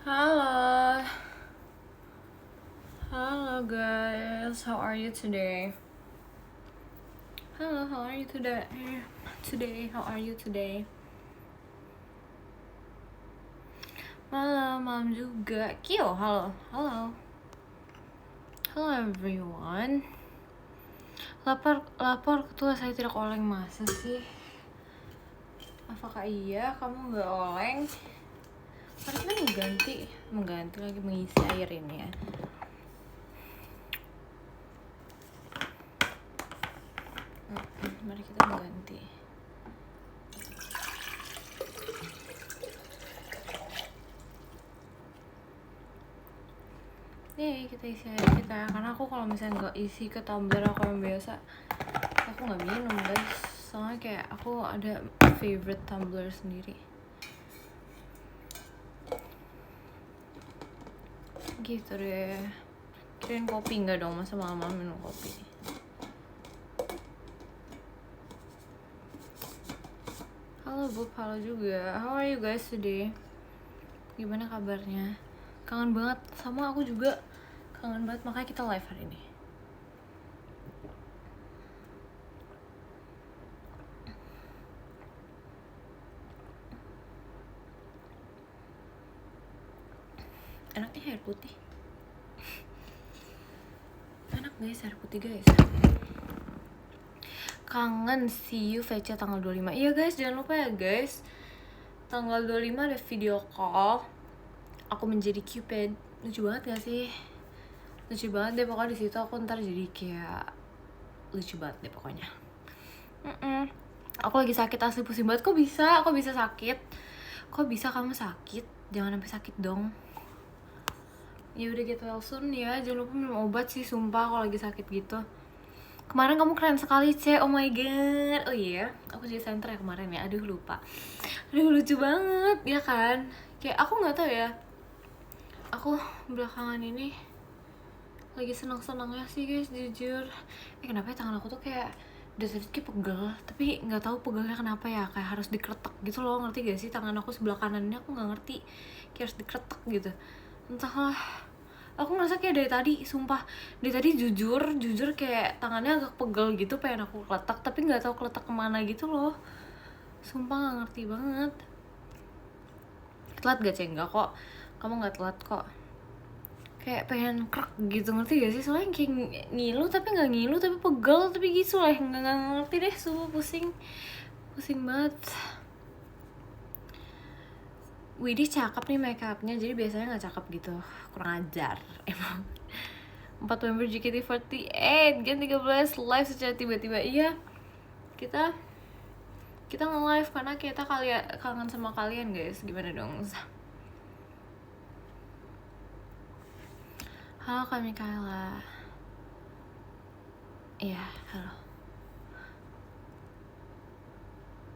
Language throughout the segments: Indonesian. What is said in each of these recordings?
Hello. Hello guys. How are you today? Hello, how are you today? How are you today? Malam juga. Kyo, halo. Halo. Hello everyone. Lapar ketua saya tidak oleng, masa sih? Apakah iya kamu nggak oleng? Harusnya mengganti lagi mengisi air ini ya. Mari kita mengganti. Nih kita isi air kita, karena aku kalau misalnya nggak isi ke tumbler aku yang biasa, aku nggak minum guys. Soalnya kayak aku ada favorite tumbler sendiri. Gitu deh. Kirain kopi, nggak dong, masa malam minum kopi. Halo Bob, halo juga. How are you guys today? Gimana kabarnya? Kangen banget, sama aku juga kangen banget, makanya kita live hari ini. Enaknya air putih. Enak guys, air putih guys. Kangen, see you VC tanggal 25. Iya guys, jangan lupa ya guys, tanggal 25 ada video call aku menjadi Cupid. Lucu banget gak sih? Lucu banget deh pokoknya. Di situ aku ntar jadi kayak lucu banget deh pokoknya. Aku lagi sakit asli, pusing banget. Kok bisa sakit? Kok bisa kamu sakit? Jangan sampai sakit dong. Ya udah get well soon ya, jangan lupa minum obat sih, sumpah kalau lagi sakit gitu. Kemarin kamu keren sekali, Ce. Oh my god. Oh iya, aku jadi center ya kemarin ya. Aduh lupa. Aduh lucu banget ya kan. Kayak aku nggak tahu ya. Aku belakangan ini lagi senang-senangnya sih guys, jujur. Kenapa ya tangan aku tuh kayak dari tadi kayak pegel, tapi nggak tahu pegelnya kenapa ya. Kayak harus dikretek gitu loh, ngerti gak sih? Tangan aku sebelah kanannya aku nggak ngerti, kayak harus dikretek gitu. Entahlah, aku ngerasa kayak dari tadi, sumpah dari tadi jujur kayak tangannya agak pegel gitu, pengen aku kletak tapi nggak tahu kletak kemana gitu loh. Sumpah nggak ngerti banget. Telat gak Ceng? Enggak kok, kamu nggak telat kok. Kayak pengen krek gitu, ngerti gak sih? Soalnya kayak ngilu tapi nggak ngilu, tapi pegel tapi gitu lah, nggak ngerti deh, sumpah pusing banget. Widih cakep nih make upnya, jadi biasanya nggak cakep gitu, kurang ajar emang. 4 member JKT48 Gen 13 live secara tiba-tiba. Iya, kita nge-live karena kita kangen sama kalian guys. Gimana dong? Halo Kak Mikaela. Iya, halo.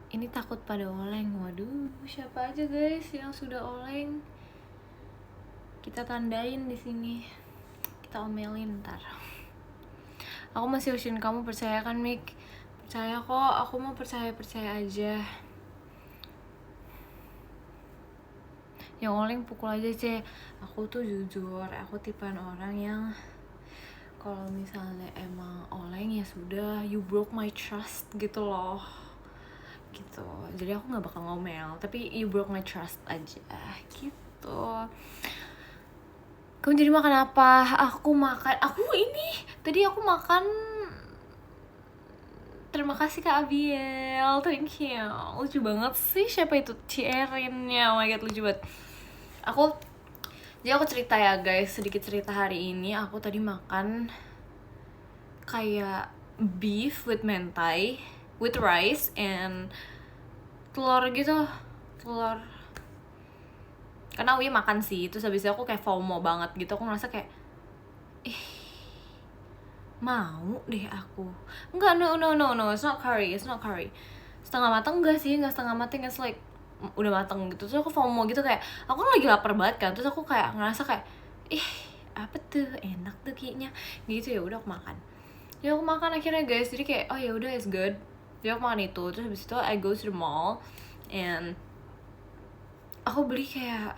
Ini takut pada oleng. Waduh, siapa aja guys yang sudah oleng? Kita tandain di sini. Kita omelin ntar. Aku masih usin kamu, percaya kan Mik? Percaya kok, aku mau percaya aja. Yang oleng pukul aja Ce. Aku tuh jujur, aku tipean orang yang kalau misalnya emang oleng ya sudah, you broke my trust gitu loh, gitu. Jadi aku nggak bakal ngomel, tapi you broke my trust aja gitu. Kamu jadi makan apa? Aku tadi aku makan. Terima kasih Kak Abiel, thank you. Lucu banget sih, siapa itu? Cierin-nya, oh my god lucu banget. Jadi aku cerita ya guys, sedikit cerita hari ini. Aku tadi makan kayak beef with mentai, with rice and telur gitu, telur. Karena Uya makan sih, terus habis itu aku kayak FOMO banget gitu. Aku ngerasa kayak mau deh aku. Enggak, no, it's not curry. Setengah matang enggak sih, enggak setengah matang, it's like udah mateng gitu. Terus aku FOMO gitu, kayak aku kan lagi lapar banget kan. Terus aku kayak ngerasa kayak apa tuh enak tuh kayaknya gitu. Ya udah aku makan. Akhirnya guys, jadi kayak oh ya udah, it's good. Jadi aku makan itu. Terus habis itu I go to the mall and aku beli kayak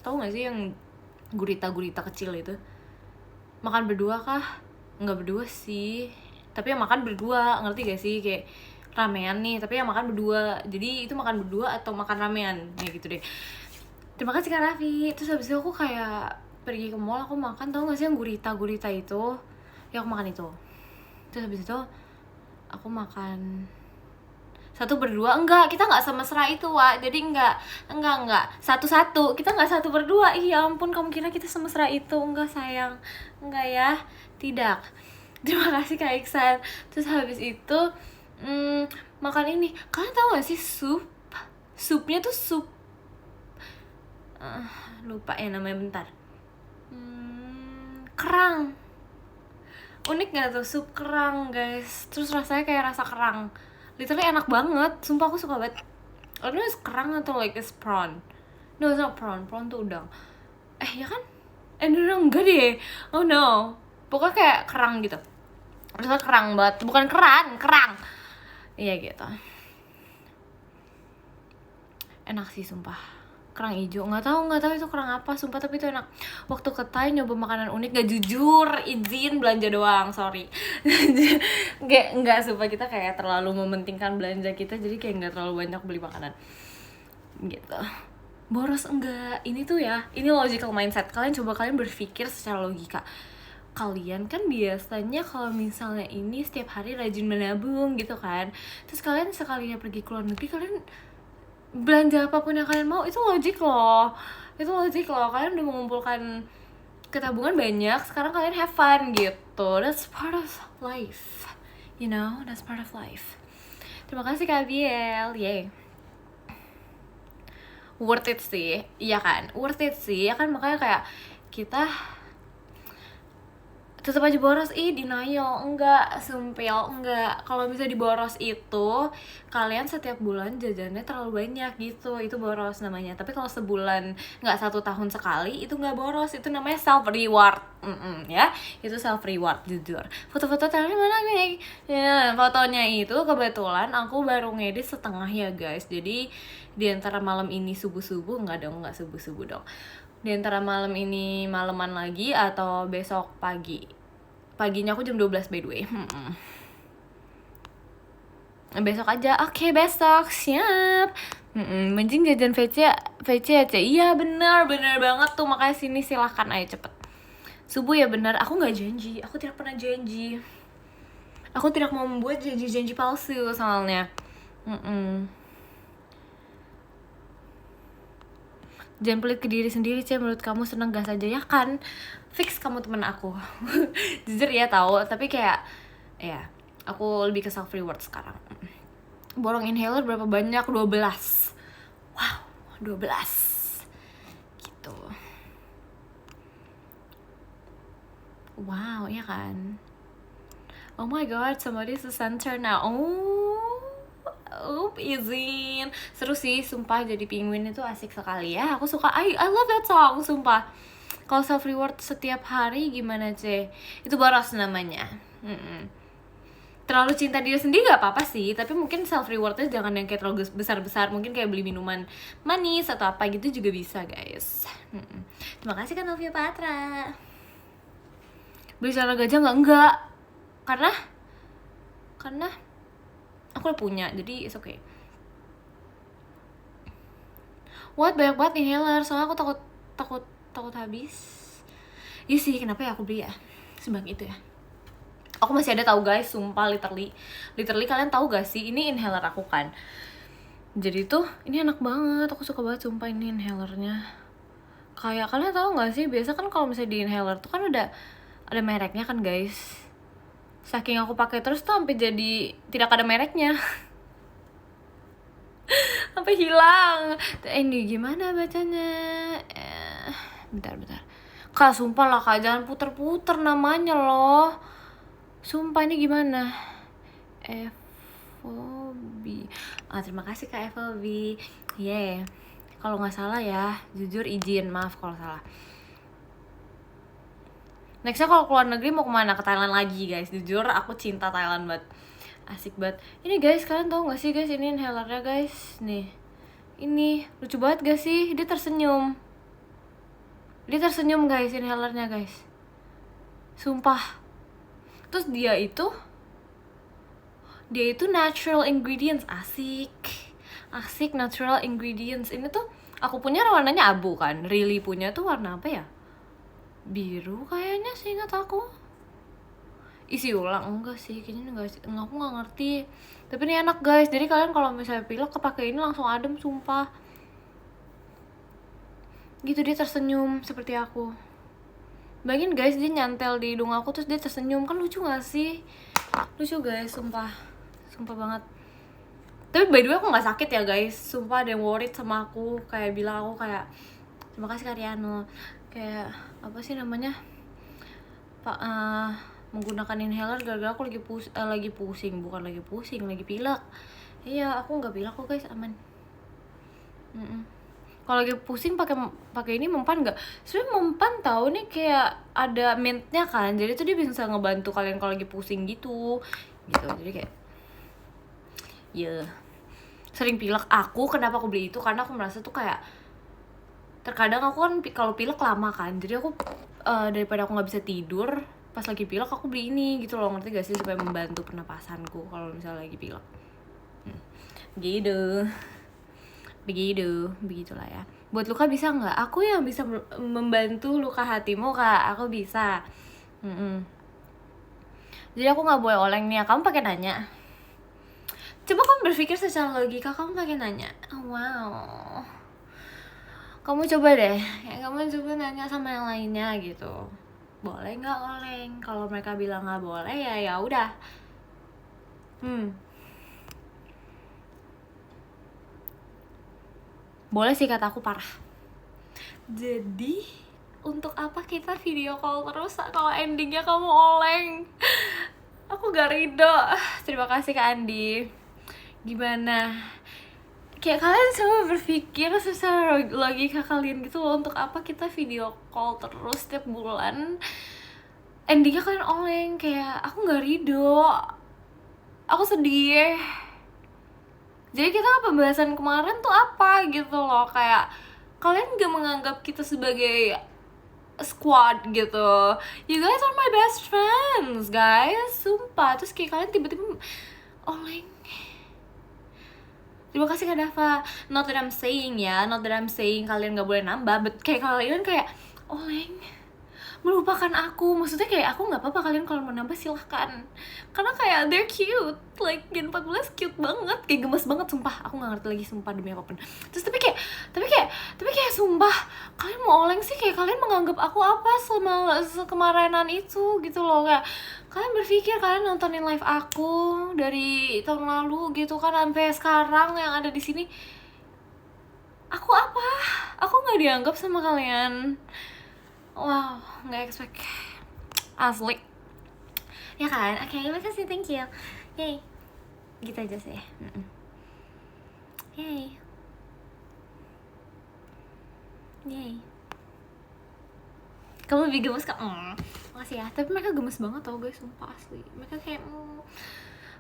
Tahu nggak sih yang gurita-gurita kecil itu? Makan berdua kah? Nggak berdua sih, tapi yang makan berdua, ngerti gak sih? Kayak ramean nih, tapi yang makan berdua. Jadi itu makan berdua atau makan ramean, kayak gitu deh. Terima kasih Kak Raffi. Terus habis itu aku kayak pergi ke mall, aku makan, tau gak sih yang gurita-gurita itu? Ya aku makan itu. Terus habis itu aku makan satu berdua. Enggak, kita nggak semesra itu, Wak. Jadi enggak satu-satu, kita nggak satu berdua. Iya ampun, kamu kira kita semesra itu? Enggak sayang, enggak ya, tidak. Terima kasih Kak Iksan. Terus habis itu makan ini. Kalian tahu gak sih supnya tuh sup lupa ya namanya, bentar. Kerang. Unik gak tuh sup kerang, guys? Terus rasanya kayak rasa kerang. Literally enak banget, sumpah aku suka banget. I don't know it's kerang atau like it's prawn. No, it's not prawn, prawn tuh udang. Ya kan? No, enggak deh. Oh no. Pokoknya kayak kerang gitu. Rasanya kerang banget, bukan kerang. Iya gitu. Enak sih sumpah. Kerang hijau, nggak tahu itu kerang apa, sumpah, tapi itu enak. Waktu ke Thai nyoba makanan unik, gak jujur, izin belanja doang, sorry. Nggak, sumpah kita kayak terlalu mementingkan belanja kita, jadi kayak nggak terlalu banyak beli makanan gitu. Boros enggak, ini tuh ya, ini logical mindset. Kalian berpikir secara logika. Kalian kan biasanya kalau misalnya ini setiap hari rajin menabung gitu kan, terus kalian sekalinya pergi ke luar negeri, kalian belanja apapun yang kalian mau, itu logik loh. Kalian udah mengumpulkan ketabungan banyak, sekarang kalian have fun gitu. That's part of life, you know, that's part of life. Terima kasih Kak Biel, yay. Worth it sih, iya kan, ya kan, makanya kayak kita tetap aja boros. Denial, enggak, sumpil, enggak. Kalau bisa diboros itu kalian setiap bulan jajannya terlalu banyak gitu, itu boros namanya. Tapi kalau sebulan, nggak 1 tahun sekali, itu nggak boros, itu namanya self reward. Ya, itu self reward, jujur. Foto-foto terakhir mana nih? Ya, fotonya itu kebetulan aku baru ngedit setengah ya guys. Jadi di antara malam ini nggak subuh dong. Di antara malam ini maleman lagi atau besok paginya aku jam 12 by the way. Besok aja, oke, besok siap. Mending jajan VC aja. Iya benar banget tuh, makanya sini silahkan ayo cepet. Subuh ya, benar, aku nggak janji, aku tidak pernah janji. Aku tidak mau membuat janji palsu soalnya. Jangan pelit ke diri sendiri, menurut kamu seneng gas aja ya kan? Fix kamu temen aku. Jujur ya, tahu, tapi kayak ya aku lebih ke self reward sekarang. Borong inhaler berapa banyak? 12. Wow, 12 gitu. Wow, ya kan? Oh my god, somebody's the center now. Izin. Seru sih, sumpah, jadi penguin itu asik sekali ya. Aku suka, I love that song, sumpah. Kalau self reward setiap hari gimana sih? Itu boros namanya. Terlalu cinta diri sendiri gak apa-apa sih, tapi mungkin self rewardnya jangan yang kayak terlalu besar-besar. Mungkin kayak beli minuman manis atau apa gitu juga bisa guys. Terima kasih kan Novia Patra. Beli celana gajah enggak, karena aku udah punya, jadi it's okay. What, banyak banget inhaler, soalnya aku takut habis. Iya sih, kenapa ya aku beli ya sebanyak itu ya. Aku masih ada, tahu guys, sumpah, literally kalian tahu gak sih, ini inhaler aku kan. Jadi tuh ini enak banget, aku suka banget sumpah ini inhalernya. Kayak kalian tahu gak sih, biasa kan kalau misalnya di inhaler tuh kan ada mereknya kan guys. Saking aku pakai terus tuh sampai jadi tidak ada mereknya. Sampai hilang. Ini gimana bacanya? Bentar. Kak, sumpah lah Kak, jangan puter-puter namanya loh. Sumpah, ini gimana? Evobi. Terima kasih Kak Evobi. Yeah. Kalau nggak salah ya, jujur izin, maaf kalau salah. Nextnya kalau keluar negeri mau kemana? Ke Thailand lagi guys. Jujur aku cinta Thailand banget, asik banget. Ini guys, kalian tau gak sih guys, ini inhalernya guys. Nih, ini lucu banget gak sih? Dia tersenyum. Dia tersenyum guys, inhalernya guys, sumpah. Terus dia itu natural ingredients. Asik natural ingredients. Ini tuh aku punya warnanya abu kan, Really punya tuh warna apa ya, biru kayaknya sih, ingat aku. Isi ulang enggak sih, kayaknya enggak, aku nggak ngerti. Tapi ini enak guys, jadi kalian kalau misalnya pilek kepake ini langsung adem, sumpah. Gitu, dia tersenyum seperti aku. Bayangin guys, dia nyantel di hidung aku terus dia tersenyum, kan lucu gak sih? Lucu guys, sumpah banget. Tapi by the way aku gak sakit ya guys, sumpah. Ada yang worried sama aku, kayak bilang aku kayak, terima kasih Karyano, kayak apa sih namanya, Pak, menggunakan inhaler gara-gara aku lagi pusing, bukan lagi pusing, lagi pilek. Iya, aku nggak pilek kok guys, aman. Kalau lagi pusing pakai ini mempan nggak? Sebenarnya mempan tahu nih, kayak ada mintnya kan, jadi tuh dia bisa ngebantu kalian kalau lagi pusing gitu. Jadi kayak sering pilek. Kenapa aku beli itu, karena aku merasa tuh kayak terkadang aku kan kalau pilek lama kan, jadi aku daripada aku nggak bisa tidur pas lagi pilek, aku beli ini gitu loh, ngerti gak sih, supaya membantu pernapasanku kalau misalnya lagi pilek. Begitulah ya. Buat luka bisa nggak? Aku yang bisa membantu luka hatimu Kak, aku bisa. Jadi aku nggak boleh oleng nih ya. Kamu pakai nanya. Coba kamu berpikir secara logika, kamu pakai nanya. Wow. Kamu coba deh, kamu coba nanya sama yang lainnya gitu. Boleh nggak oleng? Kalau mereka bilang nggak boleh ya udah. Boleh sih, kata aku parah. Jadi untuk apa kita video call terus kalau endingnya kamu oleng? Aku gak ridho. Terima kasih Kak Andi. Gimana? Kayak kalian coba berpikir secara logika kalian gitu loh, untuk apa kita video call terus setiap bulan, endingnya kalian oleng? Kayak aku gak ridho, aku sedih. Jadi kita pembahasan kemarin tuh apa gitu loh, kayak kalian gak menganggap kita sebagai squad gitu. You guys are my best friends guys, sumpah. Terus kayak kalian tiba-tiba oleng. Terima kasih Kak Dava. Not that I'm saying kalian gak boleh nambah, but kayak kalian kayak oleng, melupakan aku. Maksudnya kayak aku gak apa-apa, kalian kalau mau nambah silahkan, karena kayak they're cute, like Gen 14 cute banget, kayak gemes banget, sumpah. Aku gak ngerti lagi, sumpah, demi apapun. Terus tapi kayak sumpah, kalian mau oleng sih, kayak kalian menganggap aku apa selama kemaranan itu gitu loh. Kayak kalian berpikir kalian nontonin live aku dari tahun lalu gitu kan sampai sekarang yang ada di sini, aku apa? Aku nggak dianggap sama kalian. Wow, nggak expect, asli ya kan? Oke, makasih, thank you. Yay, gitu aja sih. Yay. Kamu lebih gemes Kak. Makasih ya. Tapi mereka gemes banget tau guys, sumpah, asli. Mereka kayak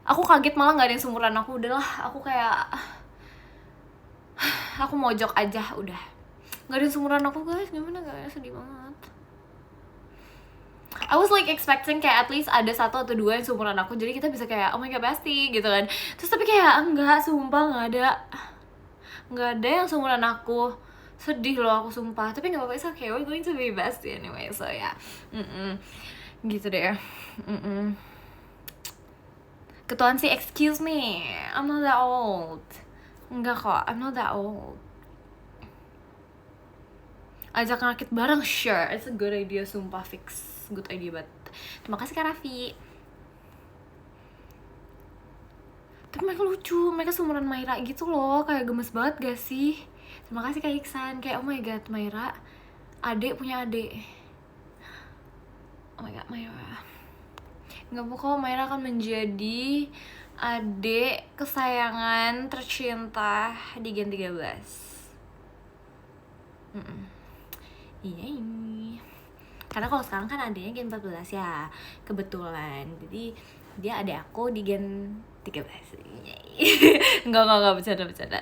aku kaget malah nggak ada yang seumuran aku. Udahlah, aku kayak aku mojok aja udah. Nggak ada yang seumuran aku guys, gimana guys, sedih banget. I was like expecting kayak at least ada 1 atau 2 yang seumuran aku, jadi kita bisa kayak oh my god bestie gitu kan. Terus tapi kayak enggak, sumpah nggak ada yang seumuran aku. Sedih loh aku, sumpah. Tapi nggak apa-apa, it's okay, we're going to be bestie anyway, so ya gitu deh. Ketuaan sih, excuse me, I'm not that old. Enggak kok, I'm not that old. Ajak rakit bareng, sure, it's a good idea, sumpah, fix, good idea banget. Terima kasih Kak Raffi. Tapi mereka lucu, mereka seumuran Maira gitu loh, kayak gemes banget gak sih? Terima kasih Kak Iksan, kayak oh my god, Maira punya adik. Oh my god, Maira nggak mau kok, Maira akan menjadi adik kesayangan tercinta di Gen 13. Iya ini. Karena kalau sekarang kan adiknya Gen 14 ya, kebetulan. Jadi dia adik aku di Gen 13. Enggak, bercanda.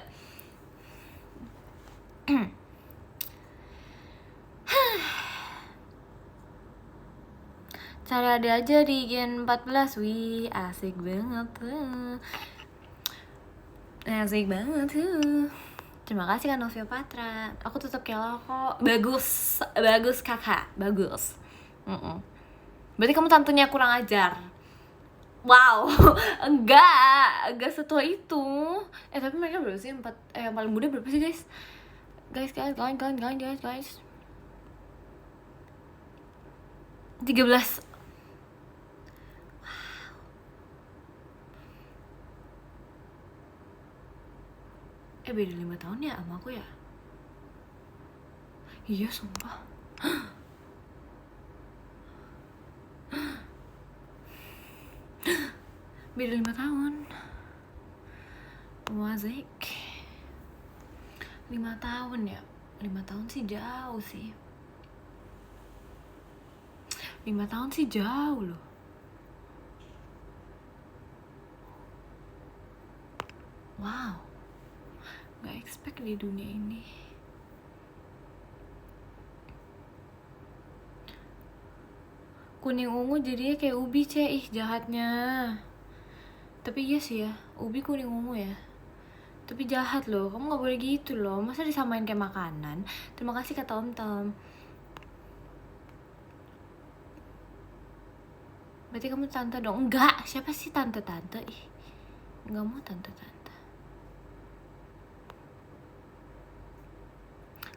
Cari ade aja di Gen 14. Wih, asik banget tuh. Asik banget tuh. Terima kasih kan Novia Patra. Aku tetap kela kok. Bagus, bagus kakak, bagus. Berarti kamu tantenya kurang ajar. Wow, enggak setua itu. Tapi mereka berapa sih? 4, yang paling muda berapa sih guys? Guys 13. Beda 5 tahun ya sama aku ya? Iya sumpah. Beda 5 tahun. Wazik 5 tahun ya? 5 tahun sih jauh sih. 5 tahun sih jauh loh. Wow, gak expect di dunia ini. Kuning ungu jadinya kayak ubi ih jahatnya. Tapi iya sih ya, ubi kuning ungu ya. Tapi jahat loh, kamu gak boleh gitu loh. Masa disamain kayak makanan? Terima kasih Kak Tom. Berarti kamu tante dong? Enggak, siapa sih tante-tante? Ih, gak mau tante-tante.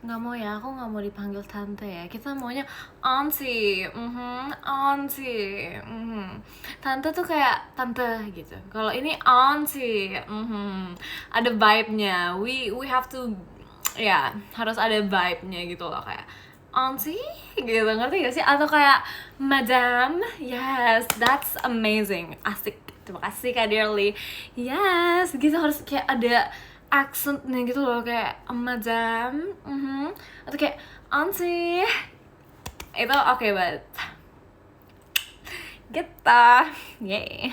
Nggak mau ya, aku nggak mau dipanggil tante ya. Kita maunya auntie, auntie. Tante tuh kayak tante gitu. Kalau ini auntie, ada vibe-nya. We have to, ya harus ada vibe-nya gitu loh, kayak auntie gitu, ngerti gak sih? Atau kayak madam, yes, that's amazing, asik. Terima kasih Kak Dearly. Yes, gitu harus kayak ada accentnya gitu loh, kayak madam, atau kayak auntie. Itu oke banget gitu. Yay.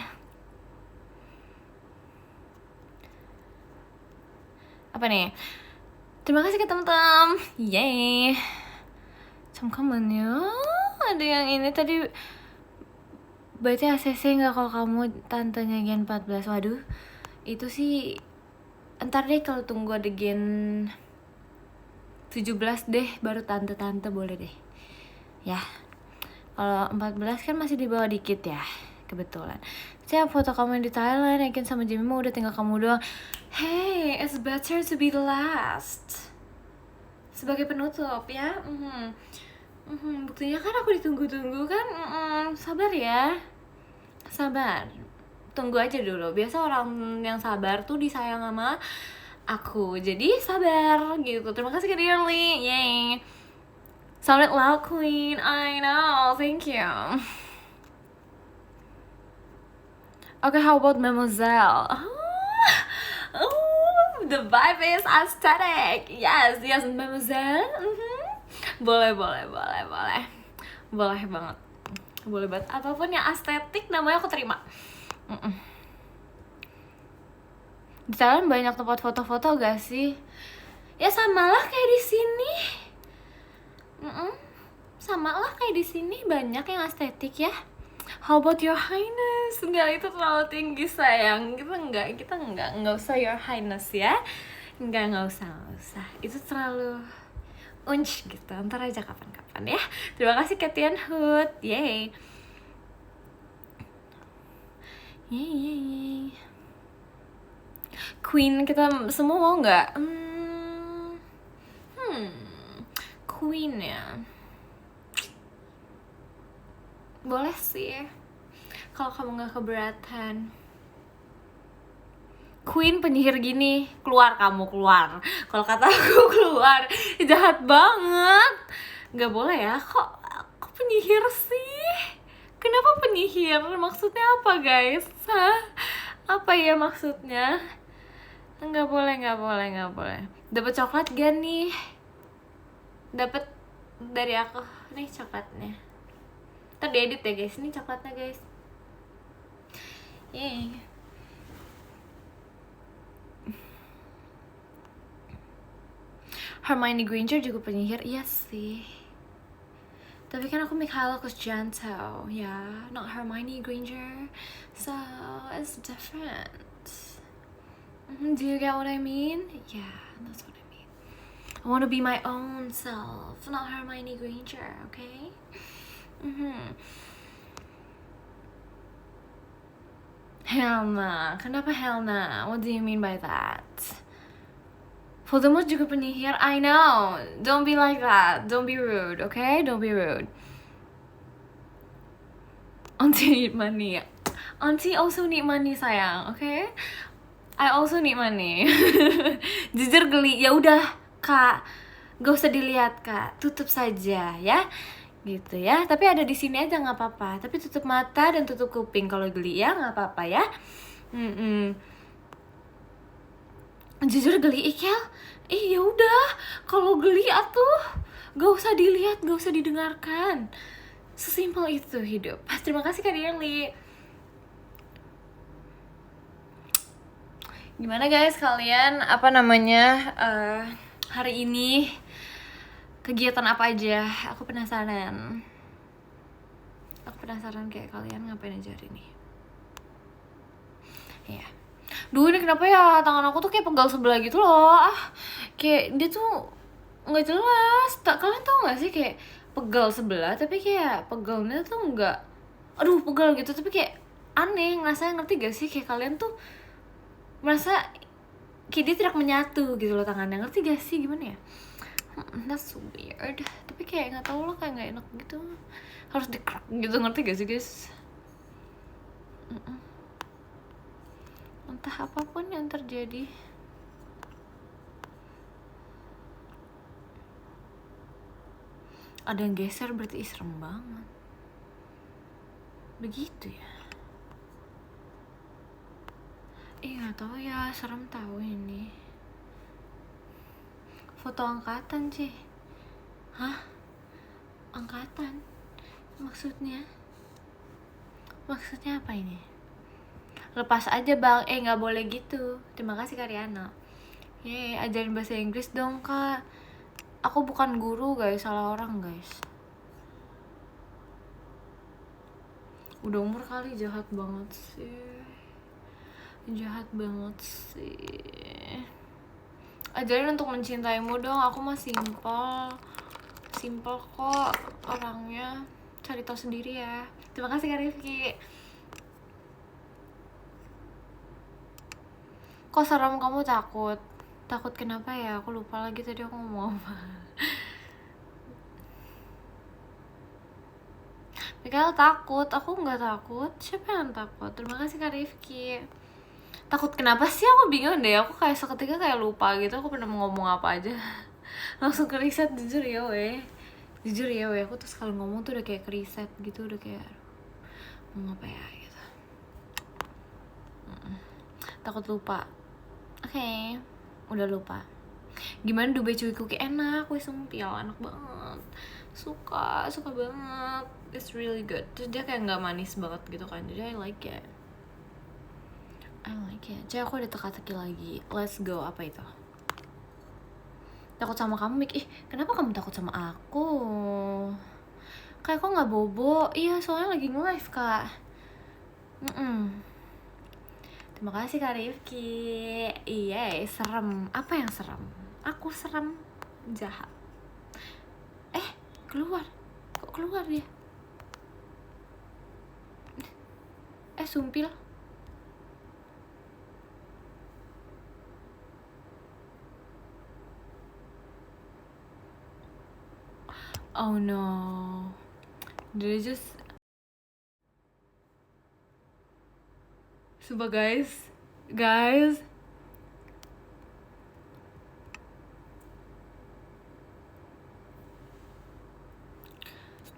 Apa nih? Terima kasih ke teman-teman. Yay. 잠깐만요. Ada yang ini tadi. Berarti ACC nggak kalau kamu tantenya Gen 14? Waduh, itu sih entar deh, kalau tunggu ada Gen 17 deh baru tante-tante boleh deh ya. Kalau 14 kan masih di bawah dikit ya, kebetulan. Saya foto kamu yang di Thailand, Yakin sama Jimmy mau udah tinggal kamu doang. Hey, it's better to be the last. Sebagai penutup ya. Buktinya kan aku ditunggu-tunggu kan. Sabar ya, sabar. Tunggu aja dulu. Biasa orang yang sabar tuh disayang sama aku, jadi sabar gitu. Terima kasih Kak Dearly. Yay. Sounded loud queen. I know, thank you. Okay, how about Mademoiselle? The vibe is aesthetic. Yes, Mademoiselle. Boleh banget. Boleh banget. Apapun yang estetik namanya aku terima. Di Thailand banyak tempat foto-foto gak sih? Ya samalah kayak di sini. Samalah kayak di sini, banyak yang estetik ya. How about Your Highness? Enggak, itu terlalu tinggi sayang. Kita enggak usah Your Highness ya. Enggak usah. Itu terlalu unch gitu. Ntar aja kapan-kapan ya. Terima kasih Katian Hood. Yay. Queen kita semua mau nggak? Queen ya. Boleh sih, kalau kamu nggak keberatan. Queen penyihir gini, keluar kamu, keluar. Kalau kata aku keluar, jahat banget. Nggak boleh ya, kok penyihir sih? Kenapa penyihir? Maksudnya apa guys? Apa ya maksudnya? Nggak boleh. Dapat coklat gak nih? Dapat dari aku nih coklatnya. Ntar diedit ya guys, ini coklatnya guys. Yeay. Hermione Granger juga penyihir, iya sih. Tapi kan aku Mikhaila Cosjanto, ya, not Hermione Granger, so it's different. Do you get what I mean? Yeah, that's what I mean. I want to be my own self, not Hermione Granger, okay? Hell nah. Kenapa hell nah? What do you mean by that? Voldemort juga penyihir. I know. Don't be like that. Don't be rude, okay? Don't be rude. Auntie need money. Auntie also need money, sayang, okay? I also need money. Jujur geli. Ya udah, Kak. Gak usah dilihat, Kak. Tutup saja, ya. Gitu ya. Tapi ada di sini aja nggak apa-apa. Tapi tutup mata dan tutup kuping kalau geli ya, nggak apa-apa ya. Jujur geli Ikel. Ya udah, kalau geli atuh gak usah dilihat, gak usah didengarkan. Sesimpel itu hidup. Terima kasih Kak Li. Gimana guys kalian, hari ini kegiatan apa aja? Aku penasaran kayak kalian ngapain aja hari ini. Ya. Duh, ini kenapa ya tangan aku tuh kayak pegal sebelah gitu loh. Kayak dia tuh nggak jelas. Kalian tau nggak sih kayak pegal sebelah tapi kayak pegalnya tuh nggak, aduh pegal gitu tapi kayak aneh, ngerasa, ngerti gak sih kayak kalian tuh merasa kayak dia tidak menyatu gitu loh tangannya, ngerti gak sih gimana ya? That's weird. Tapi kayak nggak tahu loh, kayak nggak enak gitu, harus dikrek gitu, ngerti gak sih guys? Entah apapun yang terjadi, ada yang geser berarti serem banget. Begitu ya. Nggak tahu ya, serem tahu ini. Foto angkatan sih. Hah? Angkatan? Maksudnya apa ini? Lepas aja bang, nggak boleh gitu. Terima kasih Karyana. Ajarin bahasa Inggris dong Kak. Aku bukan guru guys, salah orang guys. Udah umur kali, jahat banget sih. Ajarin untuk mencintaimu dong, aku mah simple kok orangnya. Cari tahu sendiri ya. Terima kasih Kak Rifki. Kok serem, kamu takut kenapa ya? Aku lupa lagi tadi aku ngomong apa. Mikael takut, aku nggak takut. Siapa yang takut? Terima kasih Kak Rifki. Takut kenapa sih? Aku bingung deh. Aku kayak seketika kayak lupa gitu. Aku pernah mau ngomong apa aja. Langsung ke riset, jujur ya weh. Aku tuh sekali ngomong tuh udah kayak ke riset gitu, udah kayak mau apa ya gitu. Takut lupa. Oke, udah lupa. Gimana Dubai Cuy Cookie? Enak, wih sumpil, enak banget. Suka banget. It's really good. Terus dia kayak nggak manis banget gitu kan, jadi I like it. Jadi aku ada teka-teki lagi. Let's go. Apa itu? Takut sama kamu, Mik. Kenapa kamu takut sama aku? Kayak kok nggak bobo? Iya, soalnya lagi nge-live Kak. Terima kasih Kak Rifki. Iya, serem. Apa yang serem? Aku serem, jahat. Keluar. Kok keluar dia? Sumpil. Oh no. Did I just... Sumpah guys. Did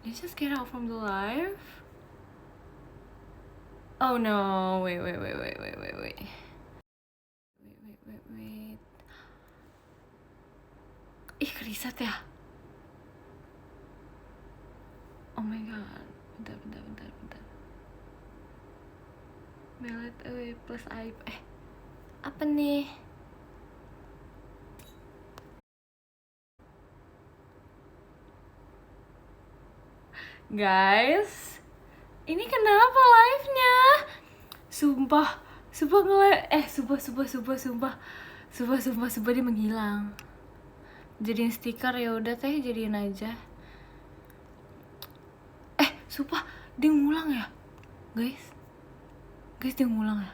I just get out from the live? Oh no. Wait. Kerisat ya? Oh my god. Bentar. Melet plus aib. Apa nih? Guys, ini kenapa live-nya? Sumpah dia menghilang. Jadiin stiker, ya udah teh, jadiin aja. Sumpah dia ngulang ya, guys dia ngulang ya.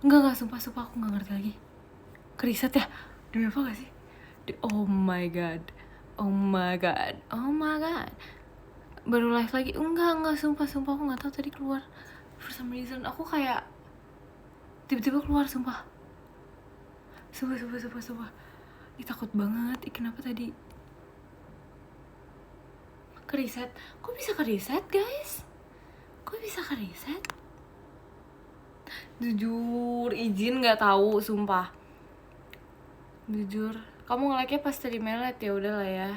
Enggak, sumpah aku nggak ngerti lagi. Keriset ya, demi apa gak sih? Oh my god, baru live lagi. Enggak, sumpah aku nggak tahu tadi keluar for some reason. Aku kayak tiba-tiba keluar, sumpah. Ih, takut banget. Kenapa tadi keriset? Kok bisa keriset, guys? Jujur, izin nggak tahu, sumpah. Jujur, kamu nge-like-nya pas tadi melet. Ya udahlah ya.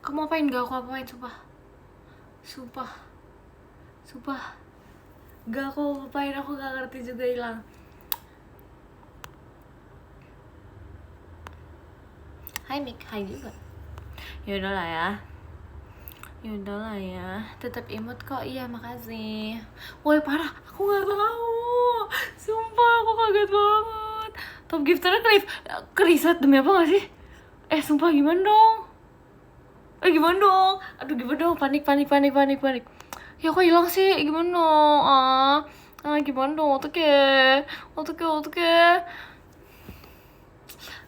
Kamu apain? Gak aku apain, sumpah. Gak aku apain, aku gak ngerti juga, hilang. Hai Mik, hai juga. Ya udahlah ya. Tetap imut kok. Iya, makasih. Woi, parah, aku nggak tahu. Sumpah, aku kaget banget. Top gifternya keriset demi apa nggak sih? Sumpah, gimana dong? Aduh, gimana dong? Panik. Ya kok hilang sih? Gimana dong? Gimana dong? Oke.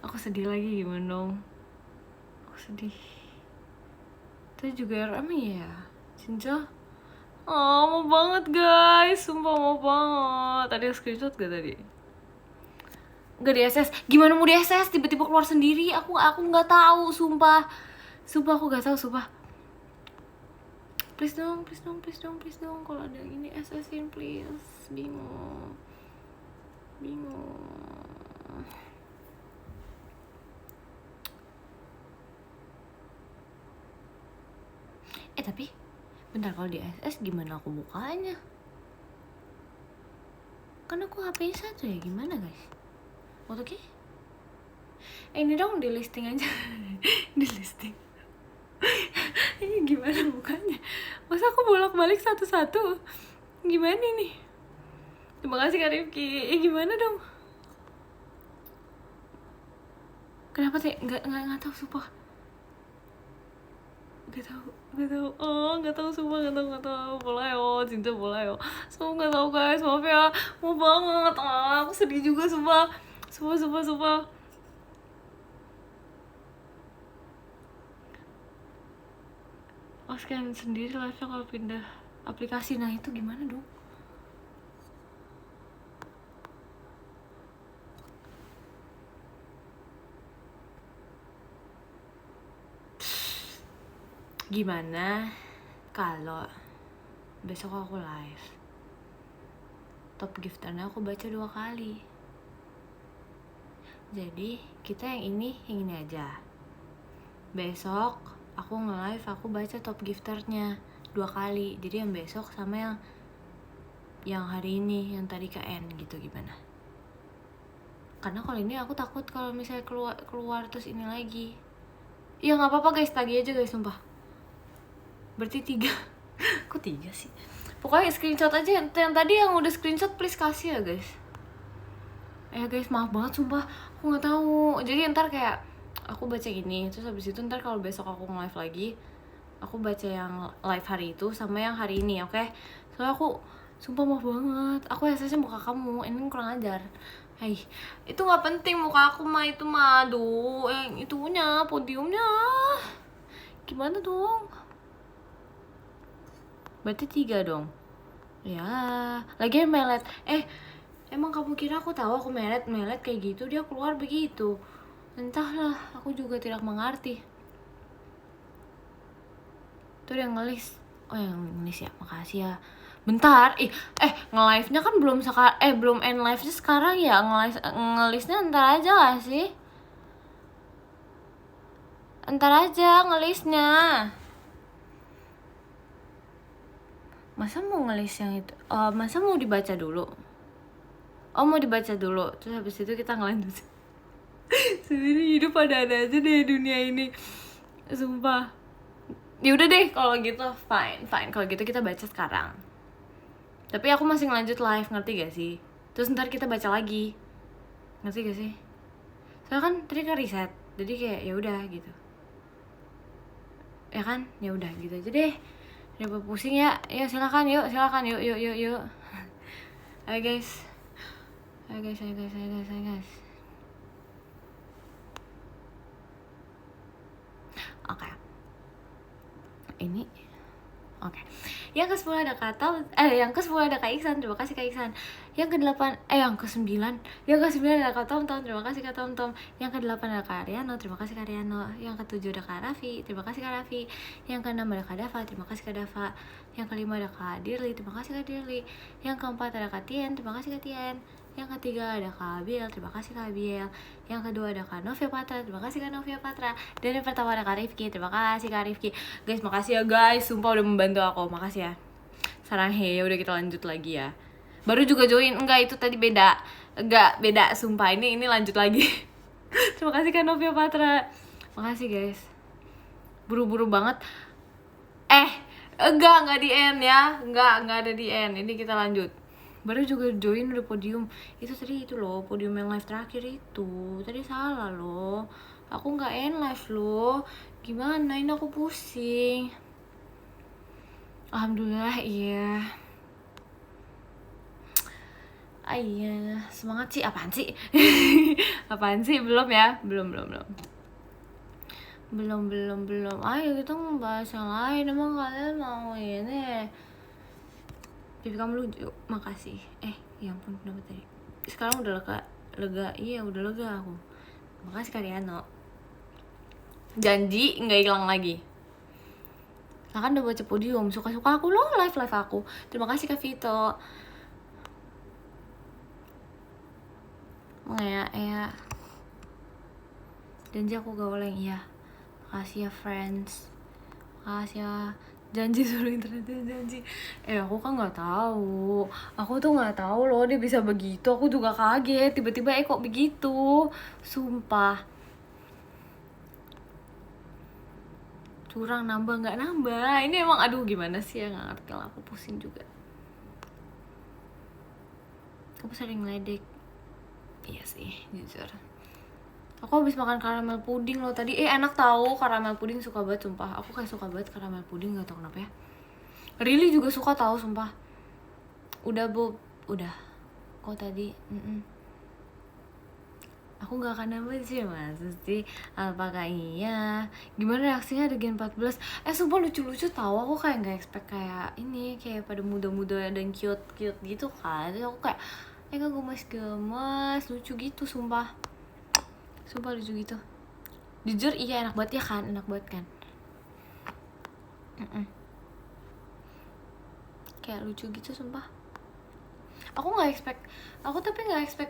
Aku sedih lagi, gimana dong? Aku sedih. Tadi juga RM ya, Cinca. Mau banget guys, sumpah mau banget. Tadi screenshot gak tadi? Gak di SS. Gimana mau di SS? Tiba-tiba keluar sendiri. Aku nggak tahu, sumpah aku nggak tahu, sumpah. Please dong. Kalau ada ini SS-in please. Bingung. Tapi bentar, kalau di SS gimana aku bukanya? Kan aku HP-nya satu ya, gimana guys? Oke? Ini dong di listing aja. Di listing. Ini gimana bukanya? Masa aku bolak-balik satu-satu? Gimana nih? Terima kasih Kak Rifki. Gimana dong? Kenapa sih? Nggak tahu, sumpah. Nggak tahu, sumpah, nggak tahu. Boleh yo, Cinta boleh yo. Sumpah nggak tahu guys, maaf ya. Mau banget. Aku sedih juga, sumpah. Scan sendiri live-nya kalau pindah aplikasi. Nah itu gimana dong? Gimana kalau besok aku live, top gifternya aku baca 2 kali. Jadi kita yang ini aja. Besok aku nge-live, aku baca top gifternya 2 kali. Jadi yang besok sama yang hari ini, yang tadi KN gitu, gimana? Karena kalau ini aku takut kalau misalnya keluar terus ini lagi. Ya nggak apa-apa guys, tagih aja guys, sumpah. Berarti 3. Kok 3 sih? Pokoknya screenshot aja yang tadi, yang udah screenshot please kasih ya guys. Guys, maaf banget sumpah, aku nggak tahu. Jadi ntar kayak aku baca gini, terus habis itu ntar kalau besok aku nge-live lagi, aku baca yang live hari itu sama yang hari ini, oke? Soalnya aku sumpah maaf banget, aku SS-nya muka kamu, ini kurang ajar. Itu nggak penting muka aku mah, itu mah. Aduh, yang itunya, podiumnya gimana dong? Berarti 3 dong. Ya, lagi melet. Emang kamu kira aku tahu aku melet kayak gitu? Dia keluar begitu. Entahlah, aku juga tidak mengerti. Tuh yang ngelis. Yang ngelis ya, makasih ya. Bentar, nge-live-nya kan belum end live-nya sekarang ya. Ngelisnya ntar aja gak sih? Ntar aja ngelisnya. Masa mau ngelis yang itu? Masa mau dibaca dulu? Mau dibaca dulu, terus habis itu kita ngelanjutin. Sebenarnya hidup ada aja deh dunia ini, sumpah. Ya udah deh kalau gitu, fine kalau gitu kita baca sekarang. Tapi aku masih ngelanjut live, ngerti gak sih? Terus ntar kita baca lagi, ngerti gak sih? Soalnya kan tadi kan reset, jadi kayak ya udah gitu. Ya kan, ya udah gitu aja deh. Daripada pusing ya, ya silakan yuk, yuk. Ayo guys. Oke. Ini oke. Yang ke-10 ada yang ke-10 ada Kak Iksan. Terima kasih Kak Iksan. Yang ke-8 yang ke-9. Yang ke-9 ada Kak Tom. Terima kasih Kak Tom. Yang ke-8 ada Kak Ariano. Terima kasih Kak Ariano. Yang ke-7 ada Kak Raffi. Terima kasih Kak Raffi. Yang ke-6 ada Kak Dava. Terima kasih Kak Dava. Yang ke-5 ada Kak Dirli. Terima kasih Kak Dirli. Yang ke-4 ada Kak Tien. Terima kasih Kak Tien. Yang ketiga ada Kak Abiel, terima kasih Kak Abiel. Yang kedua ada Kak Novia Patra, terima kasih Kak Novia Patra. Dan yang pertama ada Kak Rifki, terima kasih Kak Rifki. Guys, makasih ya guys, sumpah udah membantu aku, makasih ya. Sarang ya udah kita lanjut lagi ya. Baru juga join, enggak itu tadi beda. Enggak, beda sumpah, ini lanjut lagi. Terima kasih Kak Novia Patra. Makasih guys. Buru-buru banget. Enggak di end ya. Enggak ada di end. Ini kita lanjut. Baru juga join udah podium. Itu tadi itu loh, podium yang live terakhir itu. Tadi salah loh. Aku nggak end live loh. Gimana ini, aku pusing. Alhamdulillah iya. Iya, semangat sih. Apaan sih? Apaan sih? Belum ya? Belum. Ayo kita ngebahas yang lain. Emang kalian mau ini? Pipi kamu lucu, makasih. Ya ampun, kenapa tadi? Sekarang udah lega. Iya, udah lega aku. Makasih Kak Riano. Janji nggak hilang lagi. Nah kan udah baca podium, suka-suka aku loh live aku. Terima kasih Kak Vito. Ya. Janji aku gak boleh, iya. Makasih ya friends. Makasih ya. Janji suruh internet, janji. Aku kan nggak tahu. Aku tuh nggak tahu loh dia bisa begitu. Aku juga kaget. Tiba-tiba kok begitu. Sumpah. Curang nambah nggak nambah. Ini emang aduh gimana sih ya, nggak ngerti lah. Aku pusing juga. Aku sering ledek. Iya sih, jujur. Aku habis makan karamel puding loh tadi. Enak tahu karamel puding, suka banget sumpah. Aku kayak suka banget karamel puding, nggak tahu kenapa ya. Really juga suka tahu sumpah. Udah. Kok tadi? Aku nggak akan nambah sih mas. Pasti apakah iya? Gimana reaksinya ada Gen 14? Sumpah lucu-lucu tahu. Aku kayak nggak expect kayak ini, kayak pada muda-muda dan cute gitu kan. Terus aku kayak gemes lucu gitu sumpah lucu gitu. Jujur iya enak banget ya kan, enak banget kan. Kayak lucu gitu sumpah. Aku nggak expect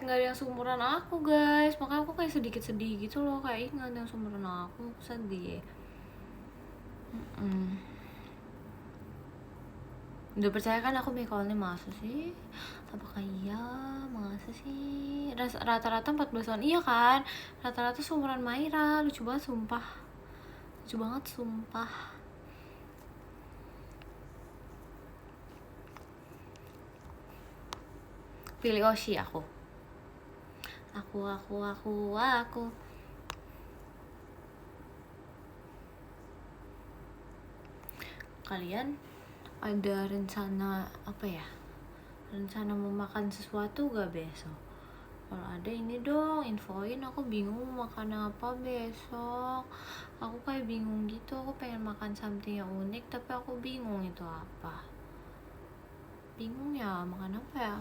nggak ada yang seumuran aku guys, makanya aku kayak sedih gitu loh, kayak nggak ada yang seumuran aku, sedih. Udah percaya kan aku Michaelnya, masa sih? Apakah iya? Masa sih? Rata-rata 14 tahun, iya kan? Rata-rata seumuran Maira, lucu banget sumpah. Pilih Oshi aku. Kalian ada rencana apa ya? Rencana mau makan sesuatu gak besok? Kalau ada ini dong, infoin, aku bingung mau makan apa besok. Aku kayak bingung gitu, aku pengen makan something yang unik, tapi aku bingung itu apa. Bingung ya, makan apa ya?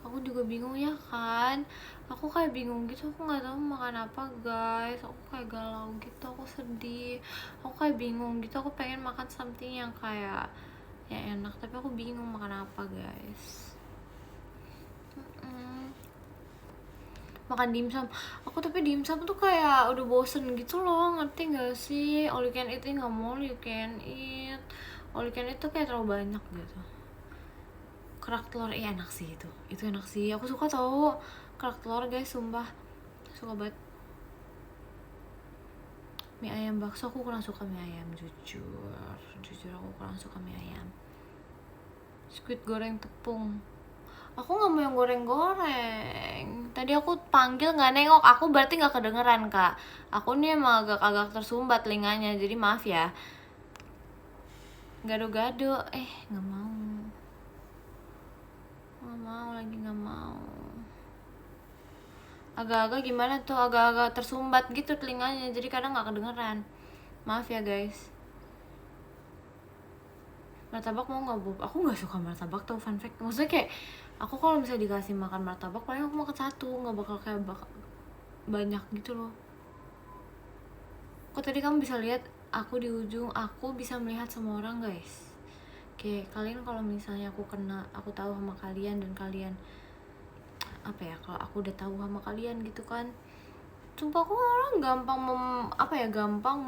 Aku juga bingung ya kan. Aku kayak bingung gitu, aku gak tahu makan apa guys. Aku kayak galau gitu, aku sedih. Aku kayak bingung gitu, aku pengen makan something yang kayak yang enak, tapi aku bingung makan apa guys. Makan dimsum. Aku tapi dimsum tuh kayak udah bosen gitu loh, ngerti gak sih? All you can eat gak mau all you can eat. All you can eat tuh kayak terlalu banyak gitu. Kerak telur enak sih itu enak sih, aku suka tau kerak telur guys sumpah. suka banget. Mie ayam bakso aku kurang suka mie ayam, jujur aku kurang suka mie ayam. Squid goreng tepung, aku nggak mau yang goreng-goreng. Tadi aku panggil nggak nengok, aku berarti nggak kedengeran kak. Aku nih emang agak tersumbat telinganya, jadi maaf ya. Gado-gado, nggak mau. Agak-agak gimana tuh, agak-agak tersumbat gitu telinganya, jadi kadang nggak kedengeran. Maaf ya guys. Martabak mau nggak Bob? Aku nggak suka martabak tau, fun fact. Maksudnya kayak aku kalau misalnya dikasih makan martabak paling aku makan satu, nggak bakal kayak banyak gitu loh. Kok tadi kamu bisa lihat aku di ujung, aku bisa melihat semua orang guys. Kayak kalian kalau misalnya aku tahu sama kalian dan kalian apa ya, kalau aku udah tahu sama kalian gitu kan, sumpah aku orang gampang gampang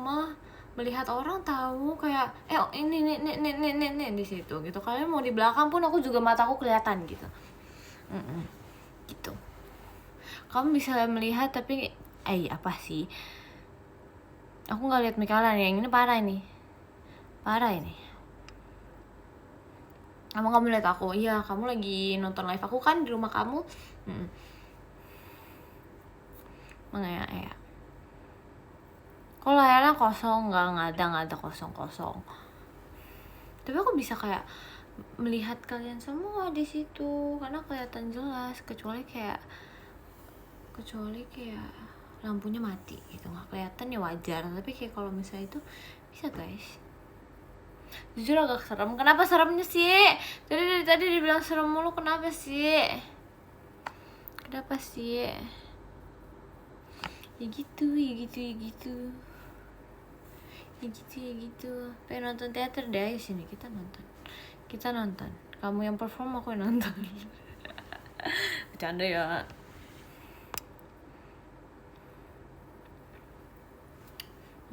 melihat orang tahu kayak ini di situ gitu. Kalian mau di belakang pun aku juga mataku kelihatan gitu. Gitu. Kamu bisa melihat tapi apa sih? Aku nggak lihat Mikaela nih, yang ini parah ini. Kamu lihat aku? Iya, kamu lagi nonton live aku kan di rumah kamu. Mana ya? Kok layarnya kosong? Nggak ada kosong. Tapi aku bisa kayak melihat kalian semua di situ karena kelihatan jelas, kecuali kayak lampunya mati gitu, nggak kelihatan ya wajar. Tapi kayak kalau misalnya itu bisa guys. Jujur agak serem. Kenapa seremnya sih? Dari tadi dibilang serem mulu, kenapa sih? Ya gitu. Pengen nonton teater deh, sini kita nonton. Kamu yang perform, aku yang nonton. Bercanda ya.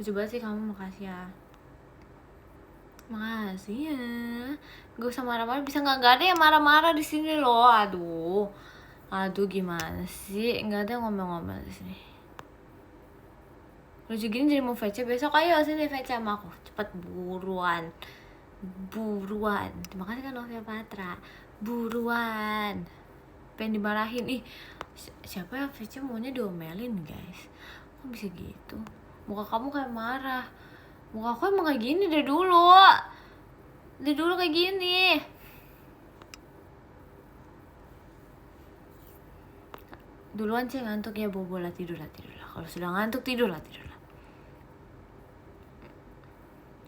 Lucu banget sih kamu, makasih ya. Gak usah marah-marah, bisa nggak ada yang marah-marah di sini loh. Aduh gimana sih, nggak ada yang ngomel-ngomel di sini. Lucu gini jadi mau VC besok, ayo sini VC sama aku, cepet buruan. Terima kasih kan Novia Patra, buruan. Pengen dimarahin, siapa yang VC maunya diomelin guys? Kok bisa gitu? Muka kamu kayak marah. Muka aku emang kayak gini dari dulu kayak gini. Duluan sih ngantuk ya, bobo lah, tidur lah. Kalau sudah ngantuk tidur lah.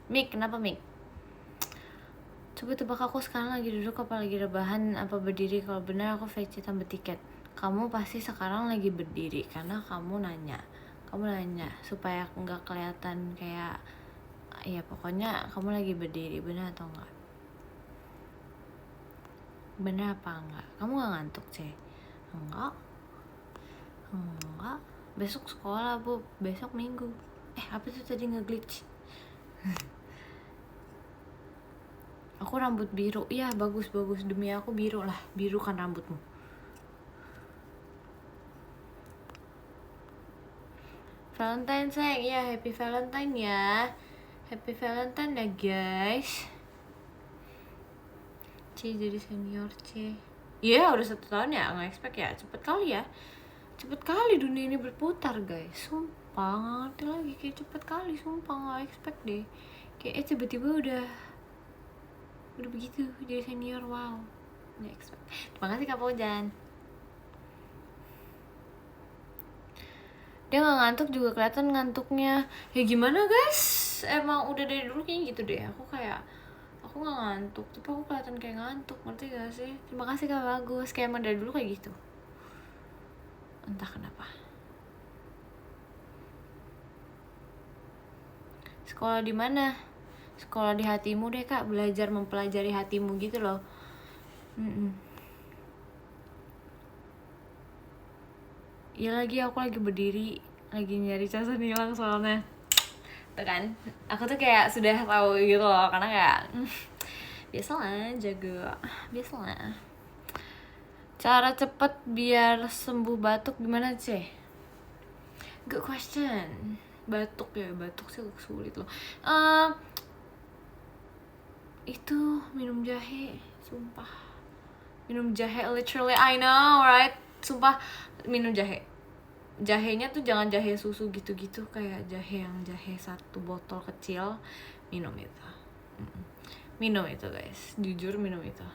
Mik, kenapa Mik? Coba tebak aku sekarang lagi duduk apa lagi rebahan apa berdiri. Kalau benar aku VC tambah tiket. Kamu pasti sekarang lagi berdiri karena kamu nanya supaya nggak kelihatan kayak ya pokoknya kamu lagi berdiri. Benar atau enggak? Benar apa enggak? Kamu nggak ngantuk sih? Enggak. Besok sekolah Bu, besok minggu. Apa tuh tadi nge-glitch? Aku rambut biru. Iya bagus, demi aku biru lah. Biru kan rambutmu. Valentine sayang, ya happy Valentine ya. Happy Valentine ya guys. Jadi senior Iya udah 1 tahun ya, nggak expect ya. Cepet kali dunia ini berputar guys. Sumpah nggak ngerti lagi, kayak cepet kali. Sumpah nggak expect deh. Kayak tiba-tiba udah begitu jadi senior. Wow, nggak expect. Terima kasih Kak Pojan. Dia nggak ngantuk juga kelihatan ngantuknya. Ya gimana guys, emang udah dari dulu kayak gitu deh. Aku nggak ngantuk tapi aku kelihatan kayak ngantuk, ngerti gak sih? Terima kasih Kak Bagus, kayak emang dari dulu kayak gitu, entah kenapa. Sekolah di mana? Sekolah di hatimu deh Kak, belajar mempelajari hatimu gitu loh. Ya lagi aku lagi berdiri, lagi nyari casan hilang soalnya. Tuh kan, aku tuh kayak sudah tahu gitu loh, karena kayak biasalah jaga, biasalah. Cara cepet biar sembuh batuk gimana sih? Good question. Batuk ya, batuk sih agak sulit loh. Itu minum jahe, sumpah. Minum jahe, literally I know, right? Sumpah, minum jahe. Jahenya tuh jangan jahe susu gitu-gitu, kayak jahe yang jahe 1 botol kecil. Minum itu. Minum itu guys, jujur minum itu.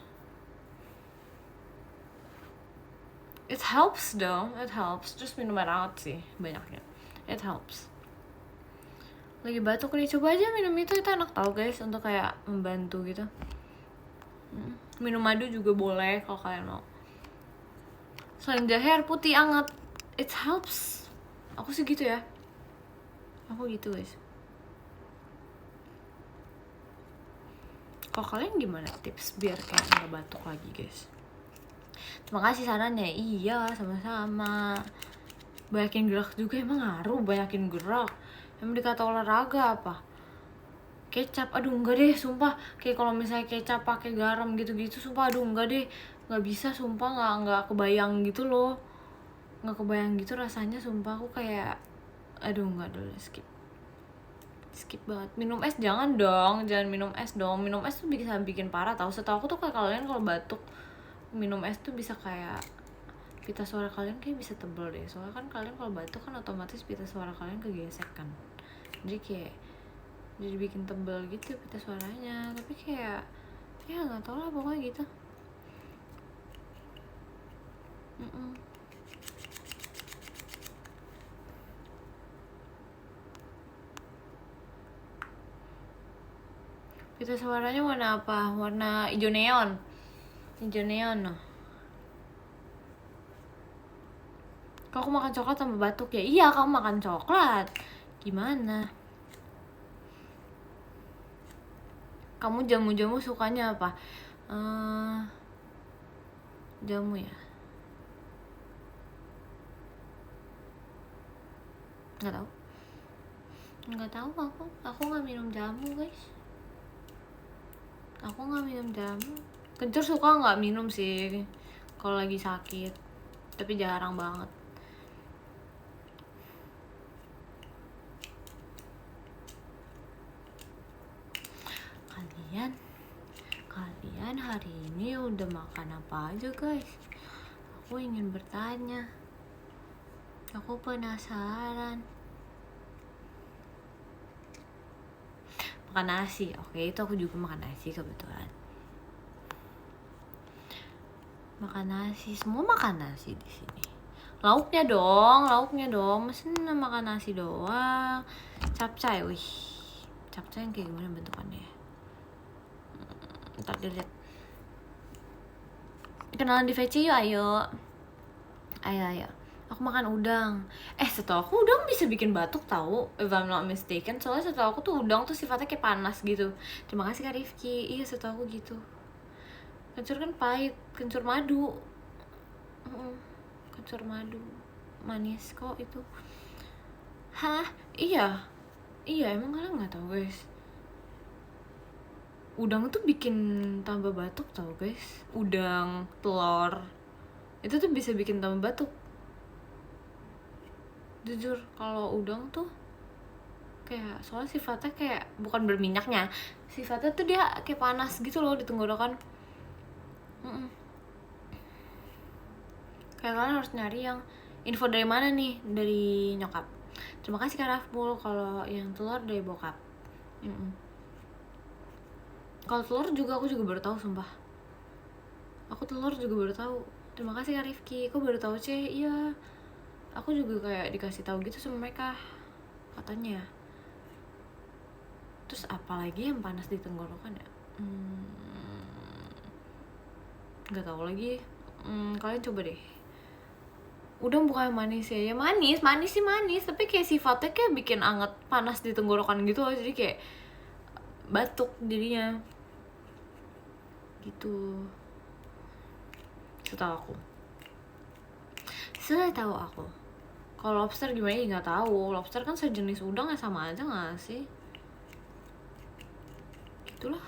It helps dong, it helps. Terus minum air hangat sih banyaknya. It helps. Lagi batuk nih, coba aja minum itu enak tau guys, untuk kayak membantu gitu. Minum madu juga boleh kalau kalian mau. Selain jahe, air putih hangat, it helps. Aku sih gitu ya. Aku gitu guys. Kalau kalian gimana tips biar kayak nggak batuk lagi guys? Terima kasih sarannya. Iya, sama-sama. Banyakin gerak juga emang ngaruh, banyakin gerak. Emang dikata olahraga apa? Kecap, aduh enggak deh, sumpah. Kayak kalau misalnya kecap pakai garam gitu-gitu, sumpah aduh enggak deh. Nggak bisa, sumpah nggak kebayang gitu loh. Nggak kebayang gitu rasanya, sumpah aku kayak aduh enggak dulu, skip banget. Minum es jangan dong, jangan minum es dong. Minum es tuh bisa bikin parah tau. Setahu aku tuh kayak kalian kalau batuk minum es tuh bisa kayak pita suara kalian kayak bisa tebel deh. Soalnya kan kalian kalau batuk kan otomatis pita suara kalian kegesek kan. Jadi kayak jadi bikin tebel gitu pita suaranya. Tapi kayak ya nggak tau lah pokoknya gitu. Pita suaranya warna apa? Warna hijau neon. Hijau neon noh. Kalau aku makan coklat tambah batuk ya? Iya, kamu makan coklat. Gimana? Kamu jamu-jamu sukanya apa? Jamu ya? Nggak tahu. Nggak tahu aku. Aku nggak minum jamu guys. Aku nggak minum jamu. Kencur suka nggak minum sih kalau lagi sakit. Tapi jarang banget. Kalian hari ini udah makan apa aja guys? Aku ingin bertanya. Aku penasaran. Makan nasi, oke itu aku juga makan nasi kebetulan. Makan nasi, semua makan nasi di sini. Lauknya dong, mesin makan nasi doang. Capcay, wih, capcay yang kayak gimana bentukannya? Ntar dilihat. Kenalan di VC yuk, ayo. Aku makan udang. Setahu aku udang bisa bikin batuk tahu, if I'm not mistaken. Soalnya setahu aku tuh udang tuh sifatnya kayak panas gitu. Terima kasih Kak Rifki. Iya setahu aku gitu. Kencur kan pahit, kencur madu. Kencur madu manis kok itu. Hah? Iya emang kalian nggak tahu guys? Udang tuh bikin tambah batuk tau guys. Udang, telur itu tuh bisa bikin tambah batuk. Jujur kalau udang tuh kayak soalnya sifatnya kayak bukan berminyaknya, sifatnya tuh dia kayak panas gitu loh di tenggorokan. Kayak kalian harus nyari yang info dari mana nih, dari nyokap. Terima kasih Kak Rafbul. Kalau yang telur dari bokap. Kalau telur juga aku juga baru tahu sumpah. Aku telur juga baru tahu. Terima kasih Kak Rifki. Kok baru tahu sih? Iya. Aku juga kayak dikasih tahu gitu sama mereka katanya. Terus apalagi yang panas di tenggorokan ya? Nggak tahu lagi. Kalian coba deh. Udang bukan manis ya? Ya manis sih manis. Tapi kayak sifatnya kayak bikin anget panas di tenggorokan gitu loh. Jadi kayak batuk jadinya. Gitu. Setahu aku. Kalau lobster gimana ya nggak tahu. Lobster kan sejenis udang ya, sama aja nggak sih? Gitulah.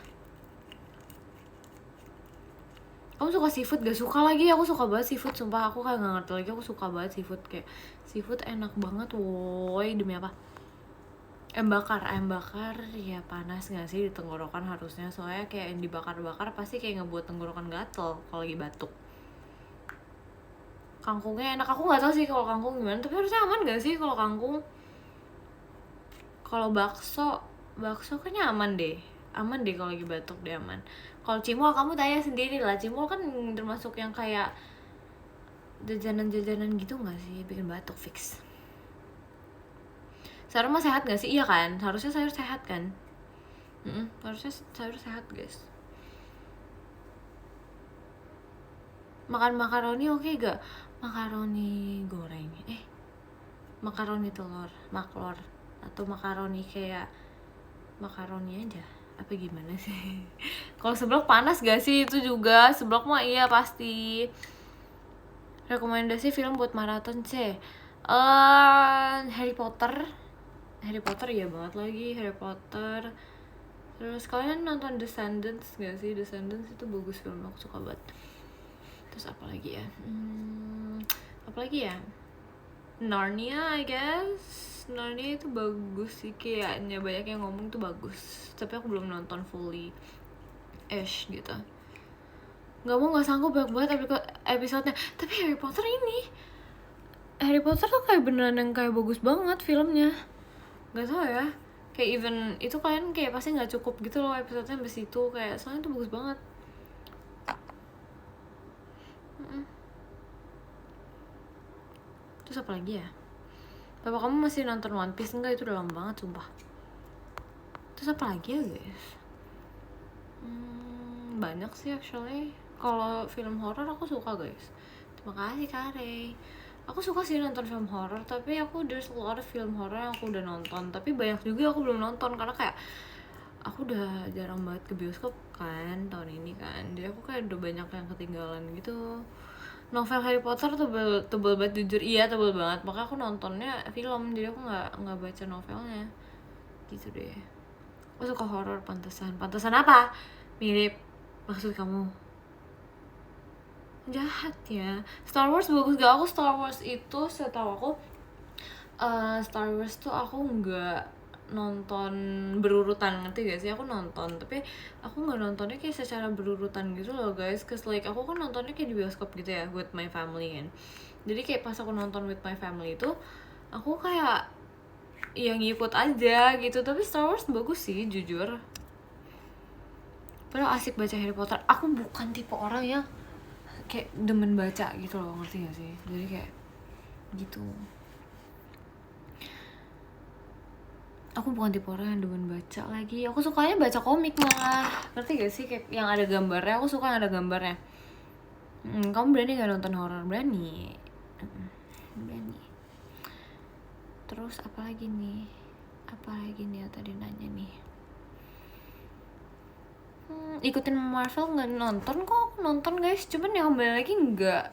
Kamu suka seafood? Gak suka lagi, aku suka banget seafood, sumpah aku kayak gak ngerti lagi, aku suka banget seafood. Kayak seafood enak banget, woi, demi apa? Ayam bakar ya panas gak sih di tenggorokan harusnya, soalnya kayak yang dibakar-bakar pasti kayak ngebuat tenggorokan gatel kalau lagi batuk. Kangkungnya enak, aku nggak tahu sih kalau kangkung gimana, tapi harusnya aman gak sih kalau kangkung. Kalau bakso kayaknya aman deh kalau lagi batuk deh aman. Kalau cimol kamu tanya sendiri lah, cimol kan termasuk yang kayak jajanan gitu nggak sih, bikin batuk fix. Sayur mah sehat gak sih? Iya kan, harusnya sayur sehat kan. Harusnya sayur sehat guys. Makan makaroni oke gak? Makaroni goreng, makaroni telur, maklor, atau makaroni kayak makaroni aja, apa gimana sih? Kalau seblak panas gak sih? Itu juga seblak mah iya pasti. Rekomendasi film buat maraton sih, Harry Potter iya banget lagi, Harry Potter. Terus kalian nonton Descendants gak sih? Descendants itu bagus, film aku suka banget. Terus apa lagi ya? Narnia I guess. Narnia itu bagus sih, kayaknya banyak yang ngomong tuh bagus, tapi aku belum nonton fully gitu. Nggak sanggup banyak banget episodenya. Tapi Harry Potter tuh kayak beneran yang kayak bagus banget filmnya. Nggak tahu ya, kayak even itu kalian kayak pasti nggak cukup gitu loh episodenya sampai situ, kayak soalnya itu bagus banget. Terus apa lagi ya? Bapak kamu masih nonton One Piece enggak? Itu udah lama banget sumpah. Terus apa lagi ya guys? Banyak sih actually. Kalau film horor aku suka guys. Terima kasih Kare. Aku suka sih nonton film horor, tapi there's a lot of film horor yang aku udah nonton, tapi banyak juga aku belum nonton karena kayak aku udah jarang banget ke bioskop kan tahun ini kan, jadi aku kayak udah banyak yang ketinggalan gitu. Novel Harry Potter tebel banget jujur, iya tebel banget, makanya aku nontonnya film, jadi aku nggak baca novelnya gitu deh. Aku suka horor, pantesan apa? Mirip maksud kamu? Jahat ya. Star Wars bagus gak? Aku Star Wars itu setahu aku Star Wars tuh aku nggak nonton berurutan, ngerti gak sih? Aku nonton tapi aku nggak nontonnya kayak secara berurutan gitu loh guys, cause like aku kan nontonnya kayak di bioskop gitu ya with my family kan. Jadi kayak pas aku nonton with my family itu aku kayak yang ngikut aja gitu. Tapi Star Wars bagus sih jujur, padahal asik baca Harry Potter. Aku bukan tipe orang yang kayak demen baca gitu loh, ngerti gak sih? Jadi kayak gitu, aku bukan tipe orang yang demen baca lagi. Aku sukanya baca komik malah, ngerti gak sih? Kayak yang ada gambarnya, aku suka yang ada gambarnya. Kamu berani gak nonton horor? Berani. Terus apa lagi nih yang tadi nanya nih? Ikutin Marvel nggak? Nonton kok, nonton guys, cuman yang kembali lagi nggak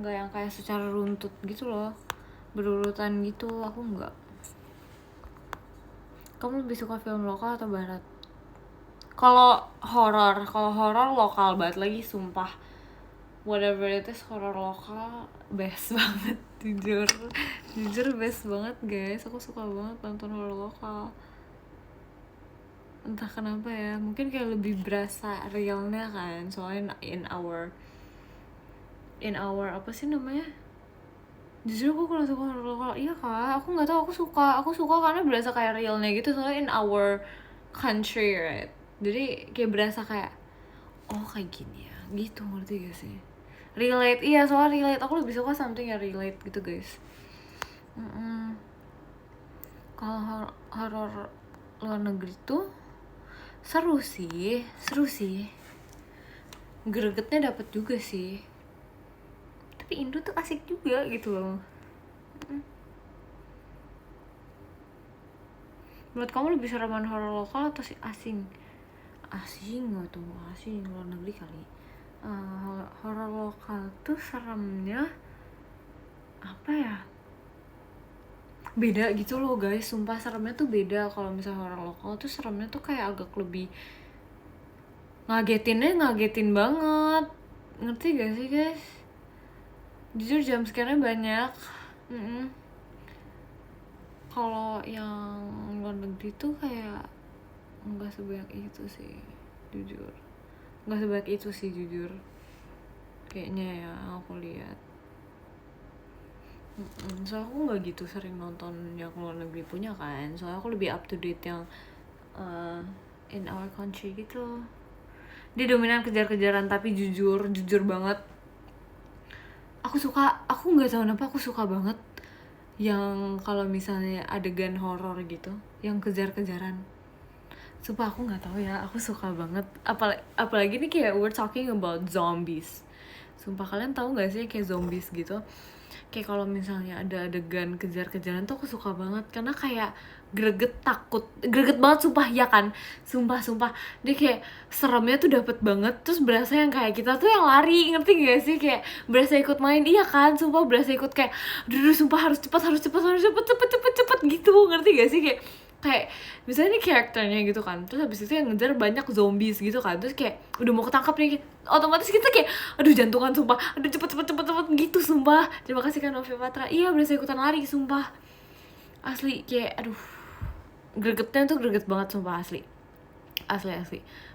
yang kayak secara runtut gitu loh, berurutan gitu, aku nggak. Kamu lebih suka film lokal atau barat? Kalau horor lokal banget lagi sumpah, whatever it is, horor lokal best banget jujur best banget guys. Aku suka banget nonton horor lokal, entah kenapa ya, mungkin kayak lebih berasa realnya kan, soalnya in our apa sih namanya, jujur aku kalau suka horor lokal, iya kak, aku nggak tahu, aku suka karena berasa kayak realnya gitu, soalnya in our country right, jadi kayak berasa kayak oh kayak gini ya gitu, ngerti gak sih? Relate, iya soalnya relate, aku lebih suka something yang relate gitu guys. Kalau horor luar negeri tuh seru sih, gregetnya dapet juga sih, tapi Indo tuh asik juga gitu loh. Menurut kamu lebih sereman horor lokal atau asing atau asing luar negeri kali? Horor lokal tuh seremnya apa ya, beda gitu loh guys, sumpah seremnya tuh beda. Kalau misalnya horor lokal tuh seremnya tuh kayak agak lebih ngagetin banget, ngerti gak sih guys? Jujur jam sekarang banyak. Kalau yang luar negeri tuh kayak nggak sebanyak itu sih jujur, kayaknya ya aku lihat. Soalnya aku nggak gitu sering nonton yang luar negeri punya kan, soalnya aku lebih up to date yang in our country gitu. Dia dominan kejar-kejaran, tapi jujur banget aku nggak tahu kenapa aku suka banget yang kalau misalnya adegan horor gitu yang kejar-kejaran. Sumpah aku nggak tahu ya, aku suka banget. Apalagi nih kayak we're talking about zombies. Sumpah kalian tahu nggak sih kayak zombies gitu? Kayak kalau misalnya ada adegan kejar-kejaran tuh aku suka banget karena kayak greget banget sumpah ya kan. Sumpah dia kayak seremnya tuh dapet banget, terus berasa yang kayak kita tuh yang lari, ngerti gak sih? Kayak berasa ikut main, iya kan? Sumpah berasa ikut kayak aduh sumpah harus cepet gitu, ngerti gak sih? Kayak misalnya nih karakternya gitu kan, terus habis itu yang ngejar banyak zombies gitu kan, terus kayak udah mau ketangkap nih, otomatis kita kayak aduh jantungan sumpah, aduh cepet gitu sumpah. Terima kasih kan Novia Patra, iya berasa ikutan lari sumpah asli. Kayak aduh gregetnya tuh greget banget sumpah asli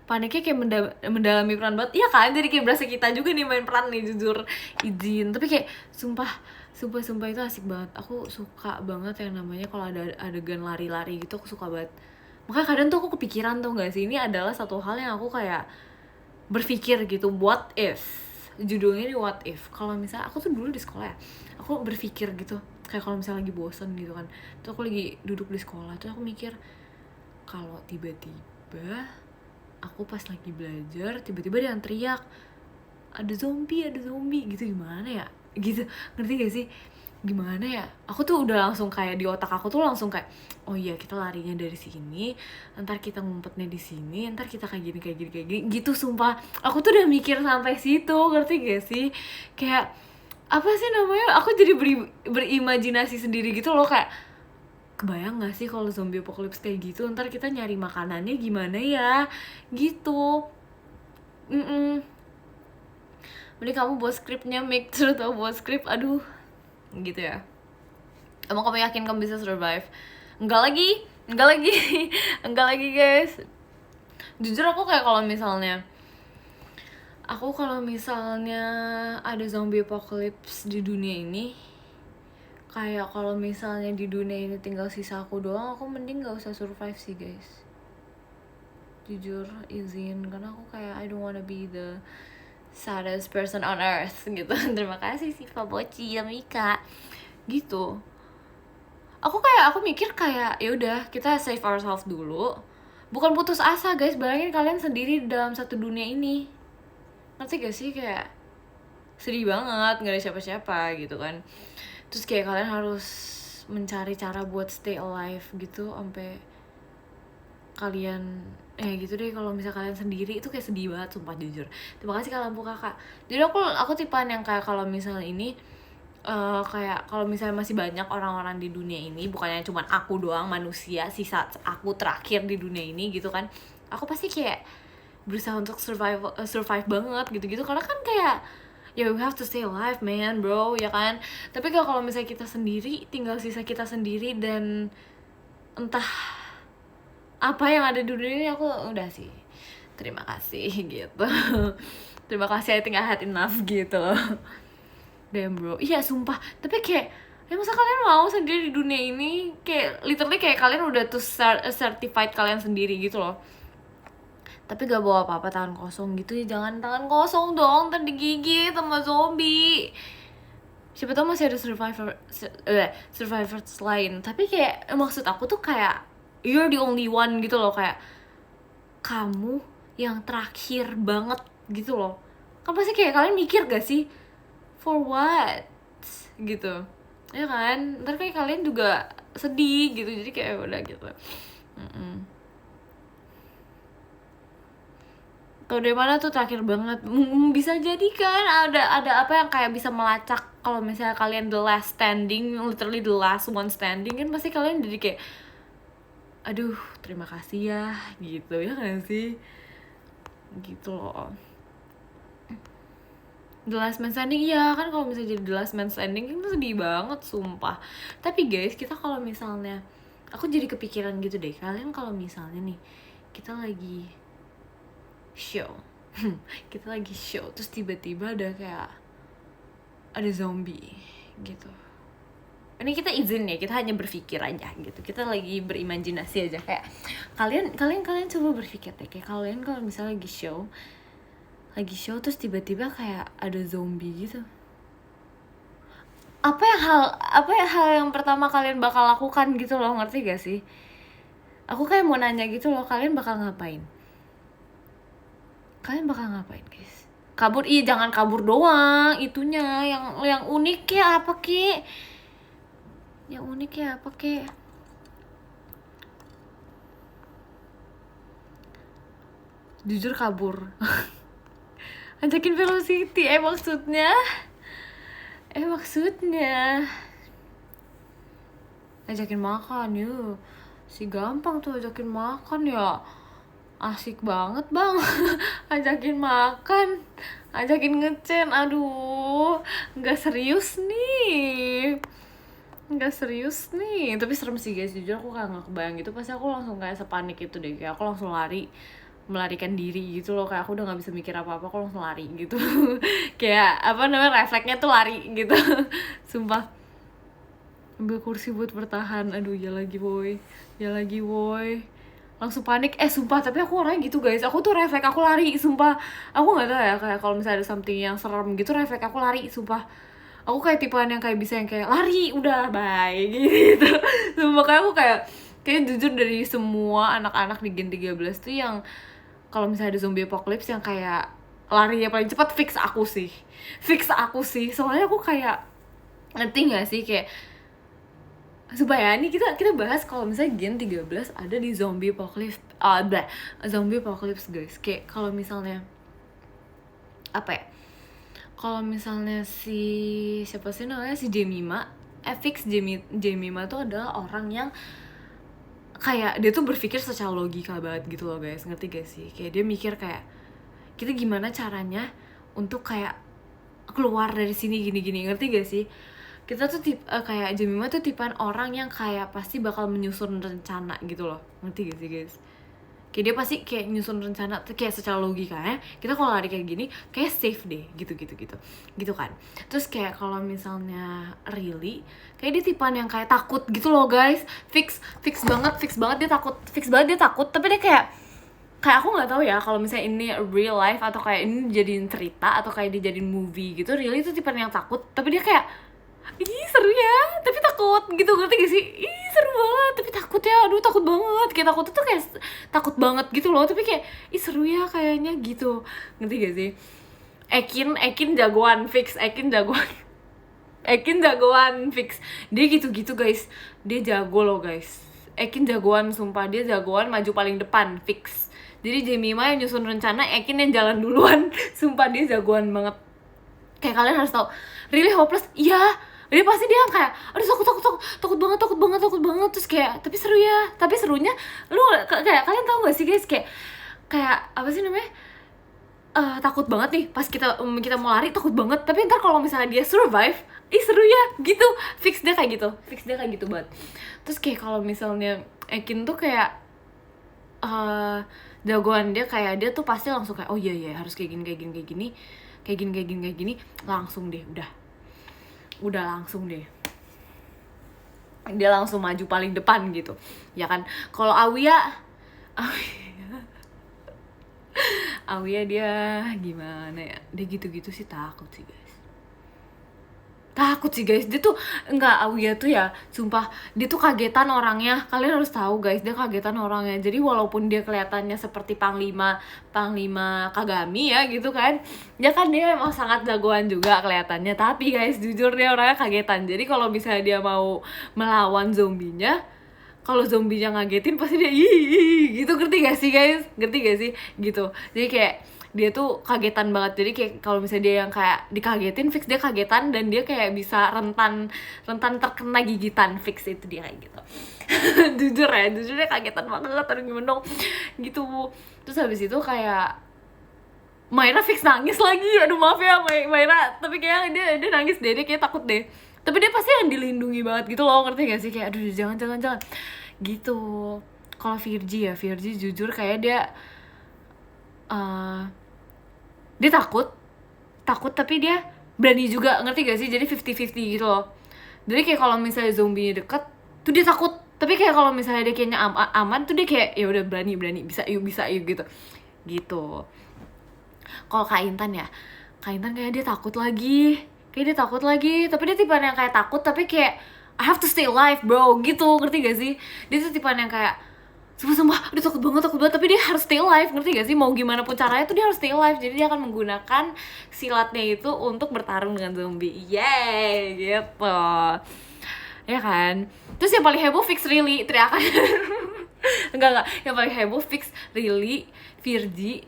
paniknya kayak mendalami peran banget, iya kan? Jadi kayak berasa kita juga nih main peran nih, jujur izin. Tapi kayak sumpah itu asik banget. Aku suka banget yang namanya kalau ada adegan lari-lari gitu, aku suka banget. Makanya kadang tuh aku kepikiran tuh gak sih, ini adalah satu hal yang aku kayak berpikir gitu, what if, judulnya ini what if. Kalau misalnya aku tuh dulu di sekolah ya, aku berpikir gitu, kayak kalau misalnya lagi bosen gitu kan, tuh aku lagi duduk di sekolah, tuh aku mikir kalau tiba-tiba aku pas lagi belajar tiba-tiba dia yang teriak ada zombie gitu, gimana ya gitu, ngerti gak sih? Gimana ya, aku tuh udah langsung kayak di otak aku tuh langsung kayak oh iya kita larinya dari sini, ntar kita ngumpetnya di sini, ntar kita kayak gini gitu. Sumpah aku tuh udah mikir sampai situ, ngerti gak sih? Kayak apa sih namanya, aku jadi berimajinasi sendiri gitu loh, kayak kebayang gak sih kalau zombie apocalypse kayak gitu, ntar kita nyari makanannya gimana ya gitu. Mending kamu buat skripnya, make sure tau buat skrip, aduh gitu ya. Emang kamu yakin kamu bisa survive? Enggak lagi enggak lagi guys. Jujur aku kayak kalau misalnya ada zombie apocalypse di dunia ini, kayak kalau misalnya di dunia ini tinggal sisa aku doang, aku mending gak usah survive sih guys, jujur izin. Karena aku kayak I don't wanna be the saddest person on earth gitu. Terima kasih Siva Boci Mika gitu. Aku mikir kayak ya udah kita save ourselves dulu, bukan putus asa guys. Bayangin kalian sendiri dalam satu dunia ini, ngerti gak sih? Kayak sedih banget, gak ada siapa-siapa gitu kan. Terus kayak kalian harus mencari cara buat stay alive gitu sampai kalian gitu deh. Kalau misalnya kalian sendiri itu kayak sedih banget sumpah, jujur. Terima kasih Kak Lampu Kakak. Jadi aku tipaan yang kayak kalau misalnya ini kayak kalau misalnya masih banyak orang-orang di dunia ini, bukannya cuma aku doang manusia, sisa aku terakhir di dunia ini gitu kan, aku pasti kayak berusaha untuk survive banget gitu karena kan kayak ya we have to stay alive man bro, ya kan? Tapi kalau misalnya kita sendiri, tinggal sisa kita sendiri dan entah apa yang ada di dunia ini, aku udah sih terima kasih gitu. Terima kasih, I think I had enough gitu. Damn bro, iya sumpah. Tapi kayak ya masa kalian mau sendiri di dunia ini? Kayak literally kayak kalian udah tuh certified kalian sendiri gitu loh, tapi gak bawa apa-apa, tangan kosong gitu ya. Jangan tangan kosong dong, ntar digigit sama zombie. Siapa tau masih ada survivors lain. Tapi kayak maksud aku tuh kayak you're the only one gitu loh, kayak kamu yang terakhir banget gitu loh. Kan pasti kayak kalian mikir gak sih, for what gitu, ya kan? Ntar kayak kalian juga sedih gitu, jadi kayak udah gitu. Tau dari mana tuh terakhir banget? Bisa jadi kan ada apa yang kayak bisa melacak. Kalau misalnya kalian the last standing, literally the last one standing, kan pasti kalian jadi kayak aduh terima kasih ya gitu, ya kan sih? gitu loh. The Last Man Standing, iya kan, kalau misalnya jadi The Last Man Standing kan sedih banget sumpah. Tapi guys, kita kalau misalnya, aku jadi kepikiran gitu deh, kalian kalau misalnya nih kita lagi show kita lagi show terus tiba-tiba ada kayak ada zombie gitu. Ini kita izin ya, kita hanya berpikir aja gitu, kita lagi berimajinasi aja. Kayak kalian coba berpikir deh, kayak kalian kalau misalnya lagi show terus tiba-tiba kayak ada zombie gitu, apa ya hal yang pertama kalian bakal lakukan gitu loh, ngerti gak sih? Aku kayak mau nanya gitu loh, kalian bakal ngapain guys? Kabur? Ih, jangan kabur doang, itunya yang unik ya apa kek? Yang unik ya apa kek? Jujur kabur. Ajakin Velocity, maksudnya ajakin makan yuk. Si gampang tuh ajakin makan ya, asik banget bang. Ajakin makan, ajakin ngecen, aduh nggak serius nih. Tapi serem sih guys, jujur aku nggak kebayang gitu, pasti aku langsung kayak sepanik itu deh, kayak aku langsung melarikan diri gitu loh, kayak aku udah nggak bisa mikir apa-apa, aku langsung lari gitu. Kayak apa namanya, refleksnya tuh lari gitu. Sumpah, ambil kursi buat bertahan, aduh ya lagi boy, langsung panik. Sumpah, tapi aku orangnya gitu guys, aku tuh refleks aku lari, sumpah. Aku nggak tahu ya, kayak kalau misalnya ada something yang serem gitu, refleks aku lari, sumpah. Aku kayak tipenya yang kayak bisa yang kayak lari udah bye gitu. Sumpah, kayak aku kayak jujur dari semua anak-anak di Gen 13 tuh yang kalau misalnya ada zombie apocalypse yang kayak lari yang paling cepat fix aku sih. Soalnya aku kayak, ngerti gak sih, kayak supaya ini kita bahas kalau misalnya Gen 13 ada di zombie apocalypse. Zombie apocalypse guys, kayak kalau misalnya apa ya, kalau misalnya siapa sih namanya, si Jemima, fix Jemima tuh adalah orang yang kayak dia tuh berpikir secara logika banget gitu loh guys, ngerti gak sih? Kayak dia mikir kayak kita gimana caranya untuk kayak keluar dari sini gini-gini, ngerti gak sih? Kita tuh kayak Jemima tuh tipean orang yang kayak pasti bakal menyusun rencana gitu loh, ngerti gak sih guys? Kayak dia pasti kayak nyusun rencana kayak secara logika ya, kita kalau lari kayak gini kayak safe deh gitu kan. Terus kayak kalau misalnya really kayak dia tipean yang kayak takut gitu loh guys, fix banget dia takut, tapi dia kayak aku nggak tahu ya kalau misalnya ini real life atau kayak ini jadiin cerita atau kayak dijadiin movie gitu. Really itu tipean yang takut, tapi dia kayak ih seru ya tapi takut gitu, ngerti gak sih? Ih seru banget tapi takut ya, aduh takut banget, kayak takut tuh kayak takut banget gitu loh, tapi kayak ih seru ya kayaknya gitu, ngerti gak sih? Ekin jagoan fix, Ekin jagoan fix, dia gitu guys, dia jago loh guys. Ekin jagoan, sumpah dia jagoan maju paling depan fix. Jadi Jemima yang nyusun rencana, Ekin yang jalan duluan. Sumpah dia jagoan banget. Kayak kalian harus tahu, really hopeless, iya. Dia pasti dia kayak, aduh takut banget, terus kayak, tapi seru ya, tapi serunya, lu kayak kalian tahu gak sih guys, kayak apa sih namanya, takut banget nih, pas kita mau lari takut banget, tapi ntar kalau misalnya dia survive, ih seru ya, gitu, fix dia kayak gitu banget. Terus kayak kalau misalnya Ekin tuh kayak, jagoan dia kayak dia tuh pasti langsung kayak, oh iya harus kayak gini, langsung deh, udah langsung deh dia langsung maju paling depan gitu ya kan. Kalau Awia dia gimana ya, dia gitu sih takut sih guys, dia tuh enggak, Awia tuh ya sumpah dia tuh kagetan orangnya, kalian harus tahu guys, dia kagetan orangnya. Jadi walaupun dia kelihatannya seperti Panglima Kagami ya gitu kan, dia emang sangat jagoan juga kelihatannya, tapi guys jujur dia orangnya kagetan. Jadi kalau misalnya dia mau melawan zombinya, kalau zombinya ngagetin pasti dia gitu, ngerti gak sih guys, gitu. Jadi kayak dia tuh kagetan banget, jadi kayak kalau misalnya dia yang kayak dikagetin fix dia kagetan dan dia kayak bisa rentan terkena gigitan, fix itu dia kayak gitu. jujur dia kagetan banget, aduh gimana dong gitu. Terus habis itu kayak Maira fix nangis lagi. Aduh maaf ya Maira, tapi kayak dia nangis deh, dia kayak takut deh. Tapi dia pasti yang dilindungi banget gitu loh, ngerti gak sih? Kayak aduh jangan gitu. Kalau Virgi jujur kayak dia takut tapi dia berani juga, ngerti gak sih? Jadi 50-50 gitu loh. Jadi kayak kalau misalnya zombie deket tuh dia takut, tapi kayak kalau misalnya dia kayaknya aman tuh dia kayak ya udah berani bisa yuk gitu. Kalau Kak Intan kayak dia takut lagi, tapi dia tipe yang kayak takut tapi kayak I have to stay alive bro gitu, ngerti gak sih? Dia tuh tipe yang kayak sumpah dia takut banget tapi dia harus stay alive, ngerti gak sih? Mau gimana pun caranya tuh dia harus stay alive, jadi dia akan menggunakan silatnya itu untuk bertarung dengan zombie. Yeay gitu ya kan. Terus yang paling heboh fix Rili teriakan. enggak, yang paling heboh fix Rili, Virgi,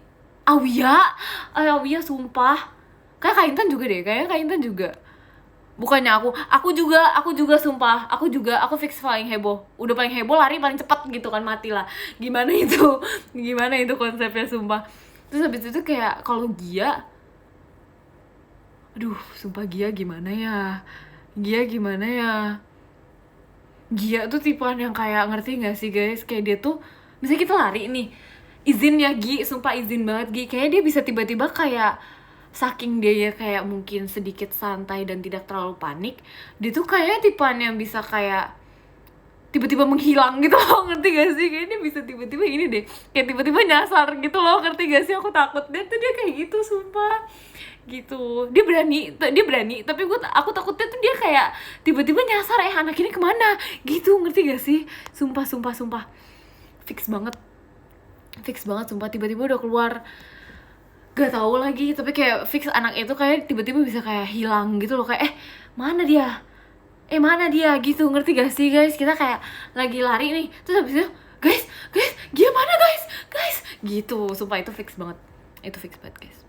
Awia sumpah. Kayak Kak Intan juga deh, kayaknya Kak Intan juga. Bukannya aku juga sumpah, aku fix paling heboh. Udah paling heboh lari paling cepat gitu kan, mati lah. Gimana itu konsepnya sumpah. Terus habis itu kayak kalau Gia, aduh sumpah Gia gimana ya. Gia tuh tipean yang kayak, ngerti gak sih guys, kayak dia tuh misalnya kita lari nih, izin ya Gi, sumpah izin banget Gi, kayaknya dia bisa tiba-tiba kayak saking dia ya kayak mungkin sedikit santai dan tidak terlalu panik, dia tuh kayaknya tipean yang bisa kayak tiba-tiba menghilang gitu loh, ngerti gak sih? Kayaknya dia bisa tiba-tiba ini deh, kayak tiba-tiba nyasar gitu loh, ngerti gak sih? Aku takut dia kayak gitu sumpah gitu. Dia berani tapi aku takutnya tuh dia kayak tiba-tiba nyasar, anak ini kemana gitu, ngerti gak sih? Sumpah fix banget sumpah, tiba-tiba udah keluar gak tahu lagi, tapi kayak fix anak itu kayak tiba-tiba bisa kayak hilang gitu loh, kayak mana dia gitu, ngerti gak sih guys? Kita kayak lagi lari nih, terus habis itu guys gimana guys gitu, sumpah itu fix banget guys.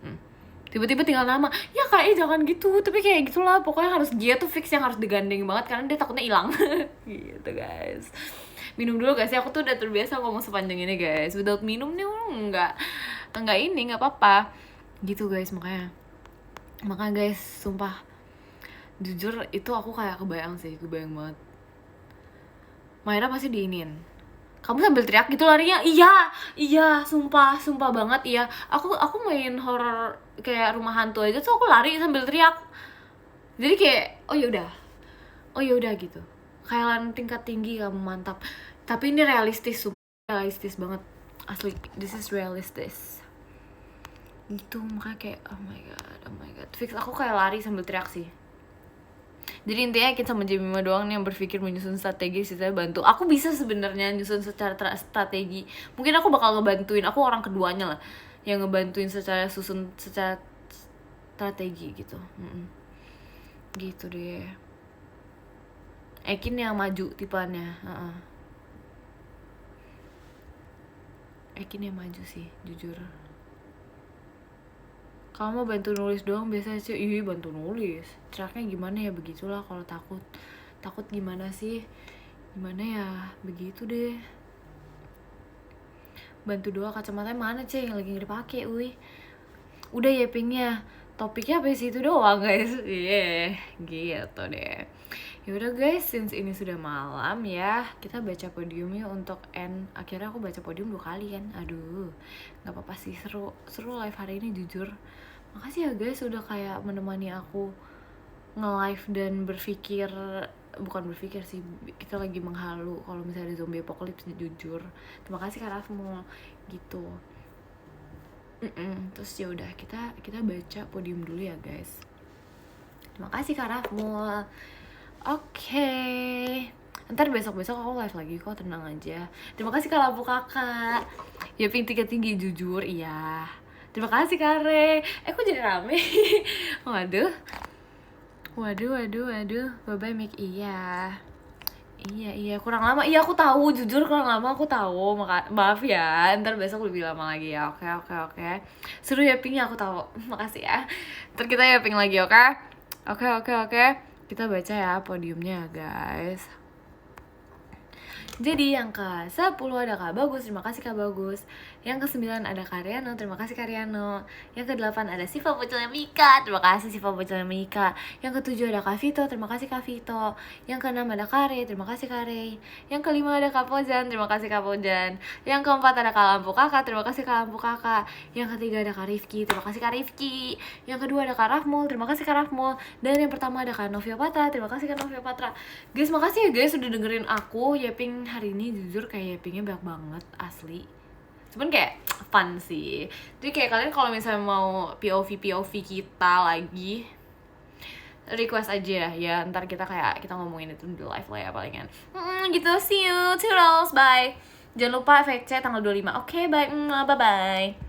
Tiba-tiba tinggal nama, ya kayaknya jangan gitu, tapi kayak gitulah pokoknya harus dia tuh fix yang harus digandeng banget karena dia takutnya hilang. Gitu guys. Minum dulu guys ya, aku tuh udah terbiasa ngomong sepanjang ini guys, without minum nih nggak apa-apa gitu guys. Makanya guys sumpah jujur itu aku kayak kebayang banget Maira pasti diinin, kamu sambil teriak gitu larinya. Iya sumpah banget. Iya, aku main horror kayak rumah hantu aja tuh aku lari sambil teriak. Jadi kayak oh ya udah gitu, kayak lari tingkat tinggi kamu, mantap. Tapi ini realistis banget asli, this is realistis gitu. Makanya kayak oh my god fix aku kayak lari sambil teriak sih. Jadi intinya kita sama Jemima doang nih yang berpikir menyusun strategi, sisanya bantu. Aku bisa sebenarnya nyusun secara strategi. Mungkin aku bakal ngebantuin, aku orang keduanya lah yang ngebantuin secara strategi gitu. Gitu deh. Ekin yang maju tipannya. Ekin yang maju sih jujur. Kamu mau bantu nulis doang biasa sih. Iya bantu nulis, tracknya gimana ya, begitulah. Kalau takut gimana sih, gimana ya, begitu deh. Bantu doang. Kacamatanya mana yang lagi dipakai? Udah ya pingnya, topiknya apa sih itu doang guys. Gitu deh. Yaudah guys, since ini sudah malam ya, kita baca podiumnya untuk end. Akhirnya aku baca podium 2 kali kan. Aduh, nggak apa-apa sih, seru live hari ini jujur. Makasih ya guys udah kayak menemani aku nge-live dan bukan berpikir sih, kita lagi menghalu kalau misalnya ada zombie apocalypse jujur. Terima kasih Kak Rafmul gitu. Terus ya udah kita baca podium dulu ya guys. Terima kasih Kak Rafmul. Oke. Ntar besok aku live lagi kok, tenang aja. Terima kasih Kak Lampu Kakak. Ya ping tinggi jujur, iya. Terima kasih Kare. Kok jadi rame? Waduh. Bye-bye Mik. Iya, kurang lama. Iya aku tahu, jujur kurang lama aku tahu. Maaf ya, ntar besok lebih lama lagi ya. Oke. Seru ya ping ya, aku tahu. Makasih ya. Ntar kita ya ping lagi, oke? Oke. Kita baca ya podiumnya guys. Jadi yang ke-10 ada Kak Bagus, terima kasih Kak Bagus. Yang ke-9 ada Karyano, terima kasih Karyano. Yang ke-8 ada Siva Bocelnya Mika, terima kasih Siva Bocelnya Mika. Yang ke-7 ada Kak Vito, terima kasih Kak Vito. Yang ke-6 ada Kare, terima kasih Kare. Yang ke-5 ada Kak Pojan, terima kasih Kak Pojan. Yang ke-4 ada Kak Lampu Kakak, terima kasih Kak Lampu Kakak. Yang ke-3 ada Kak Rifki, terima kasih Kak Rifki. Yang kedua ada Kak Rahmul, terima kasih Kak Rahmul. Dan yang pertama ada Kak Novia Patra, terima kasih Kak Novia Patra. Guys, makasih ya guys udah dengerin aku yapping hari ini. Jujur kayak yappingnya banyak banget asli, cuman kayak fun sih. Jadi kayak kalian kalau misalnya mau POV kita lagi, request aja ya, ntar kita ngomongin itu di live lah ya palingan. Gitu, see you, toodles, bye. Jangan lupa VC tanggal 25. Oke, bye, bye bye.